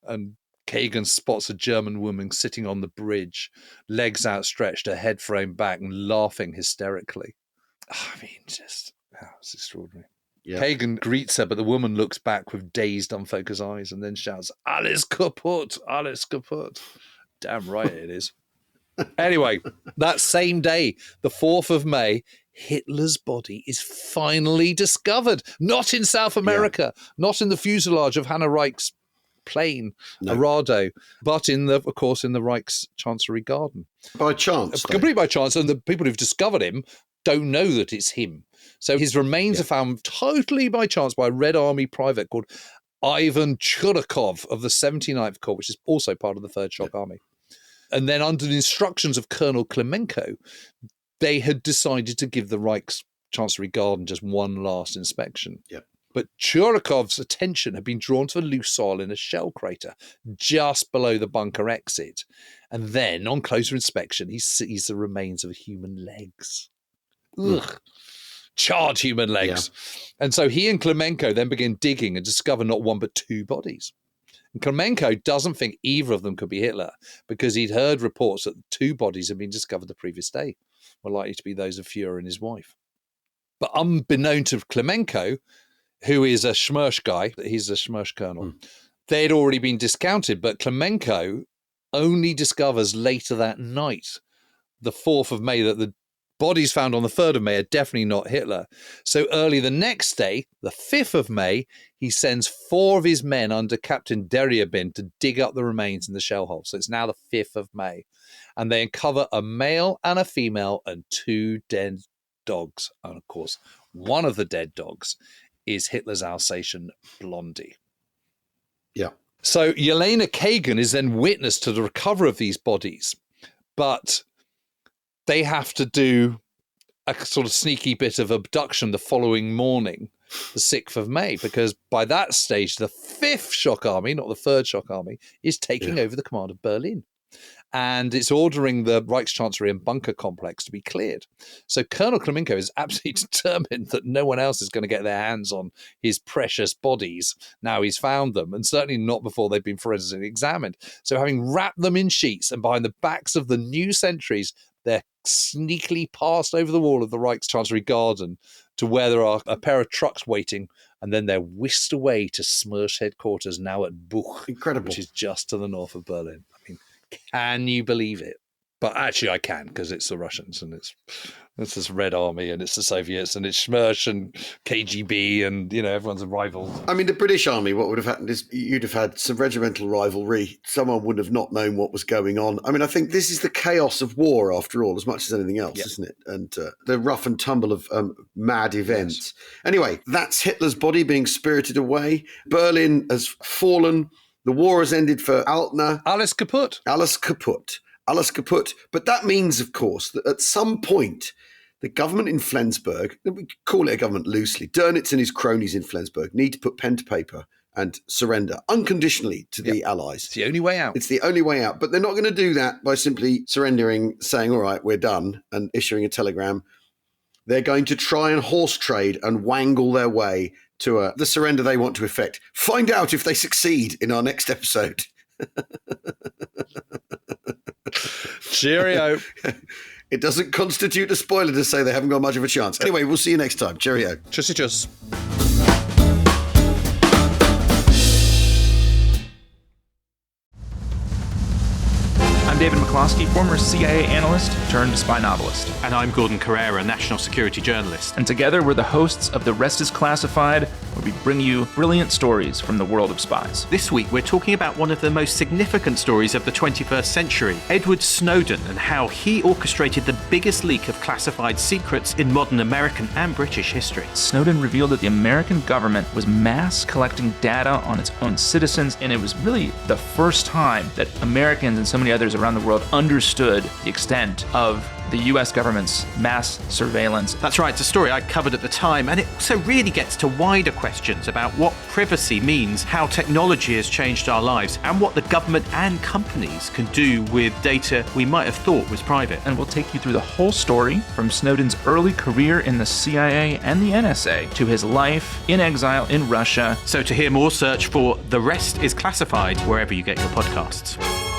And Kagan spots a German woman sitting on the bridge, legs outstretched, her head thrown back, and laughing hysterically. I mean, it's extraordinary. Yeah. Kagan greets her, but the woman looks back with dazed, unfocused eyes and then shouts, "Alles kaputt, alles kaputt." Damn right it is. Anyway, that same day, the 4th of May, Hitler's body is finally discovered. Not in South America, not in the fuselage of Hannah Reich's plane, Arado, but of course, in the Reich's Chancellery garden. By chance. Completely by chance. And the people who've discovered him don't know that it's him. So his remains are found totally by chance by a Red Army private called Ivan Churakov of the 79th Corps, which is also part of the Third Shock Army. And then under the instructions of Colonel Klemenko, they had decided to give the Reich's Chancellery Garden just one last inspection. Yep. But Churakov's attention had been drawn to the loose soil in a shell crater just below the bunker exit. And then, on closer inspection, he sees the remains of human legs. ugh, charred human legs. Yeah. And so he and Klemenko then begin digging and discover not one but two bodies. And Klemenko doesn't think either of them could be Hitler because he'd heard reports that two bodies had been discovered the previous day were likely to be those of Führer and his wife. But unbeknown to Klemenko, who is a Schmersch guy, he's a Schmersch colonel, they had already been discounted, but Klemenko only discovers later that night, the 4th of May, that the bodies found on the 3rd of May are definitely not Hitler. So early the next day, the 5th of May, he sends 4 of his men under Captain Deryabin to dig up the remains in the shell hole. So it's now the 5th of May. And they uncover a male and a female and 2 dead dogs. And of course, one of the dead dogs is Hitler's Alsatian Blondie. Yeah. So Yelena Kagan is then witness to the recovery of these bodies, but they have to do a sort of sneaky bit of abduction the following morning, the 6th of May, because by that stage, the 5th Shock Army, not the 3rd Shock Army, is taking over the command of Berlin. And it's ordering the Reichschancellery and bunker complex to be cleared. So Colonel Klemenko is absolutely determined that no one else is going to get their hands on his precious bodies now he's found them, and certainly not before they've been forensically examined. So having wrapped them in sheets and behind the backs of the new sentries, they're sneakily passed over the wall of the Reichschancellery garden to where there are a pair of trucks waiting, and then they're whisked away to Schmersch headquarters now at Buch, which is just to the north of Berlin. I mean, can you believe it? But actually I can, because it's the Russians and it's this Red Army and it's the Soviets and it's Schmersch and KGB and, you know, everyone's a rival. I mean, the British Army, what would have happened is you'd have had some regimental rivalry. Someone would have not known what was going on. I mean, I think this is the chaos of war, after all, as much as anything else, isn't it? And the rough and tumble of mad events. Yes. Anyway, that's Hitler's body being spirited away. Berlin has fallen. The war has ended for Altner. Alles kaputt. Alles kaputt. Alles kaputt. But that means, of course, that at some point, the government in Flensburg, we call it a government loosely, Dönitz and his cronies in Flensburg need to put pen to paper and surrender unconditionally to the Allies. It's the only way out. It's the only way out. But they're not going to do that by simply surrendering, saying, all right, we're done, and issuing a telegram. They're going to try and horse trade and wangle their way to the surrender they want to effect. Find out if they succeed in our next episode. Cheerio. It doesn't constitute a spoiler to say they haven't got much of a chance. Anyway, we'll see you next time. Cheerio. Tschüssi, tschüss. I'm David McCloskey, former CIA analyst turned spy novelist. And I'm Gordon Carrera, national security journalist. And together we're the hosts of The Rest is Classified, where we bring you brilliant stories from the world of spies. This week we're talking about one of the most significant stories of the 21st century, Edward Snowden, and how he orchestrated the biggest leak of classified secrets in modern American and British history. Snowden revealed that the American government was mass collecting data on its own citizens, and it was really the first time that Americans and so many others around the world understood the extent of the US government's mass surveillance. That's right, it's a story I covered at the time, and it also really gets to wider questions about what privacy means, how technology has changed our lives, and what the government and companies can do with data we might have thought was private. And we'll take you through the whole story, from Snowden's early career in the CIA and the NSA to his life in exile in Russia. So to hear more, search for The Rest is Classified wherever you get your podcasts.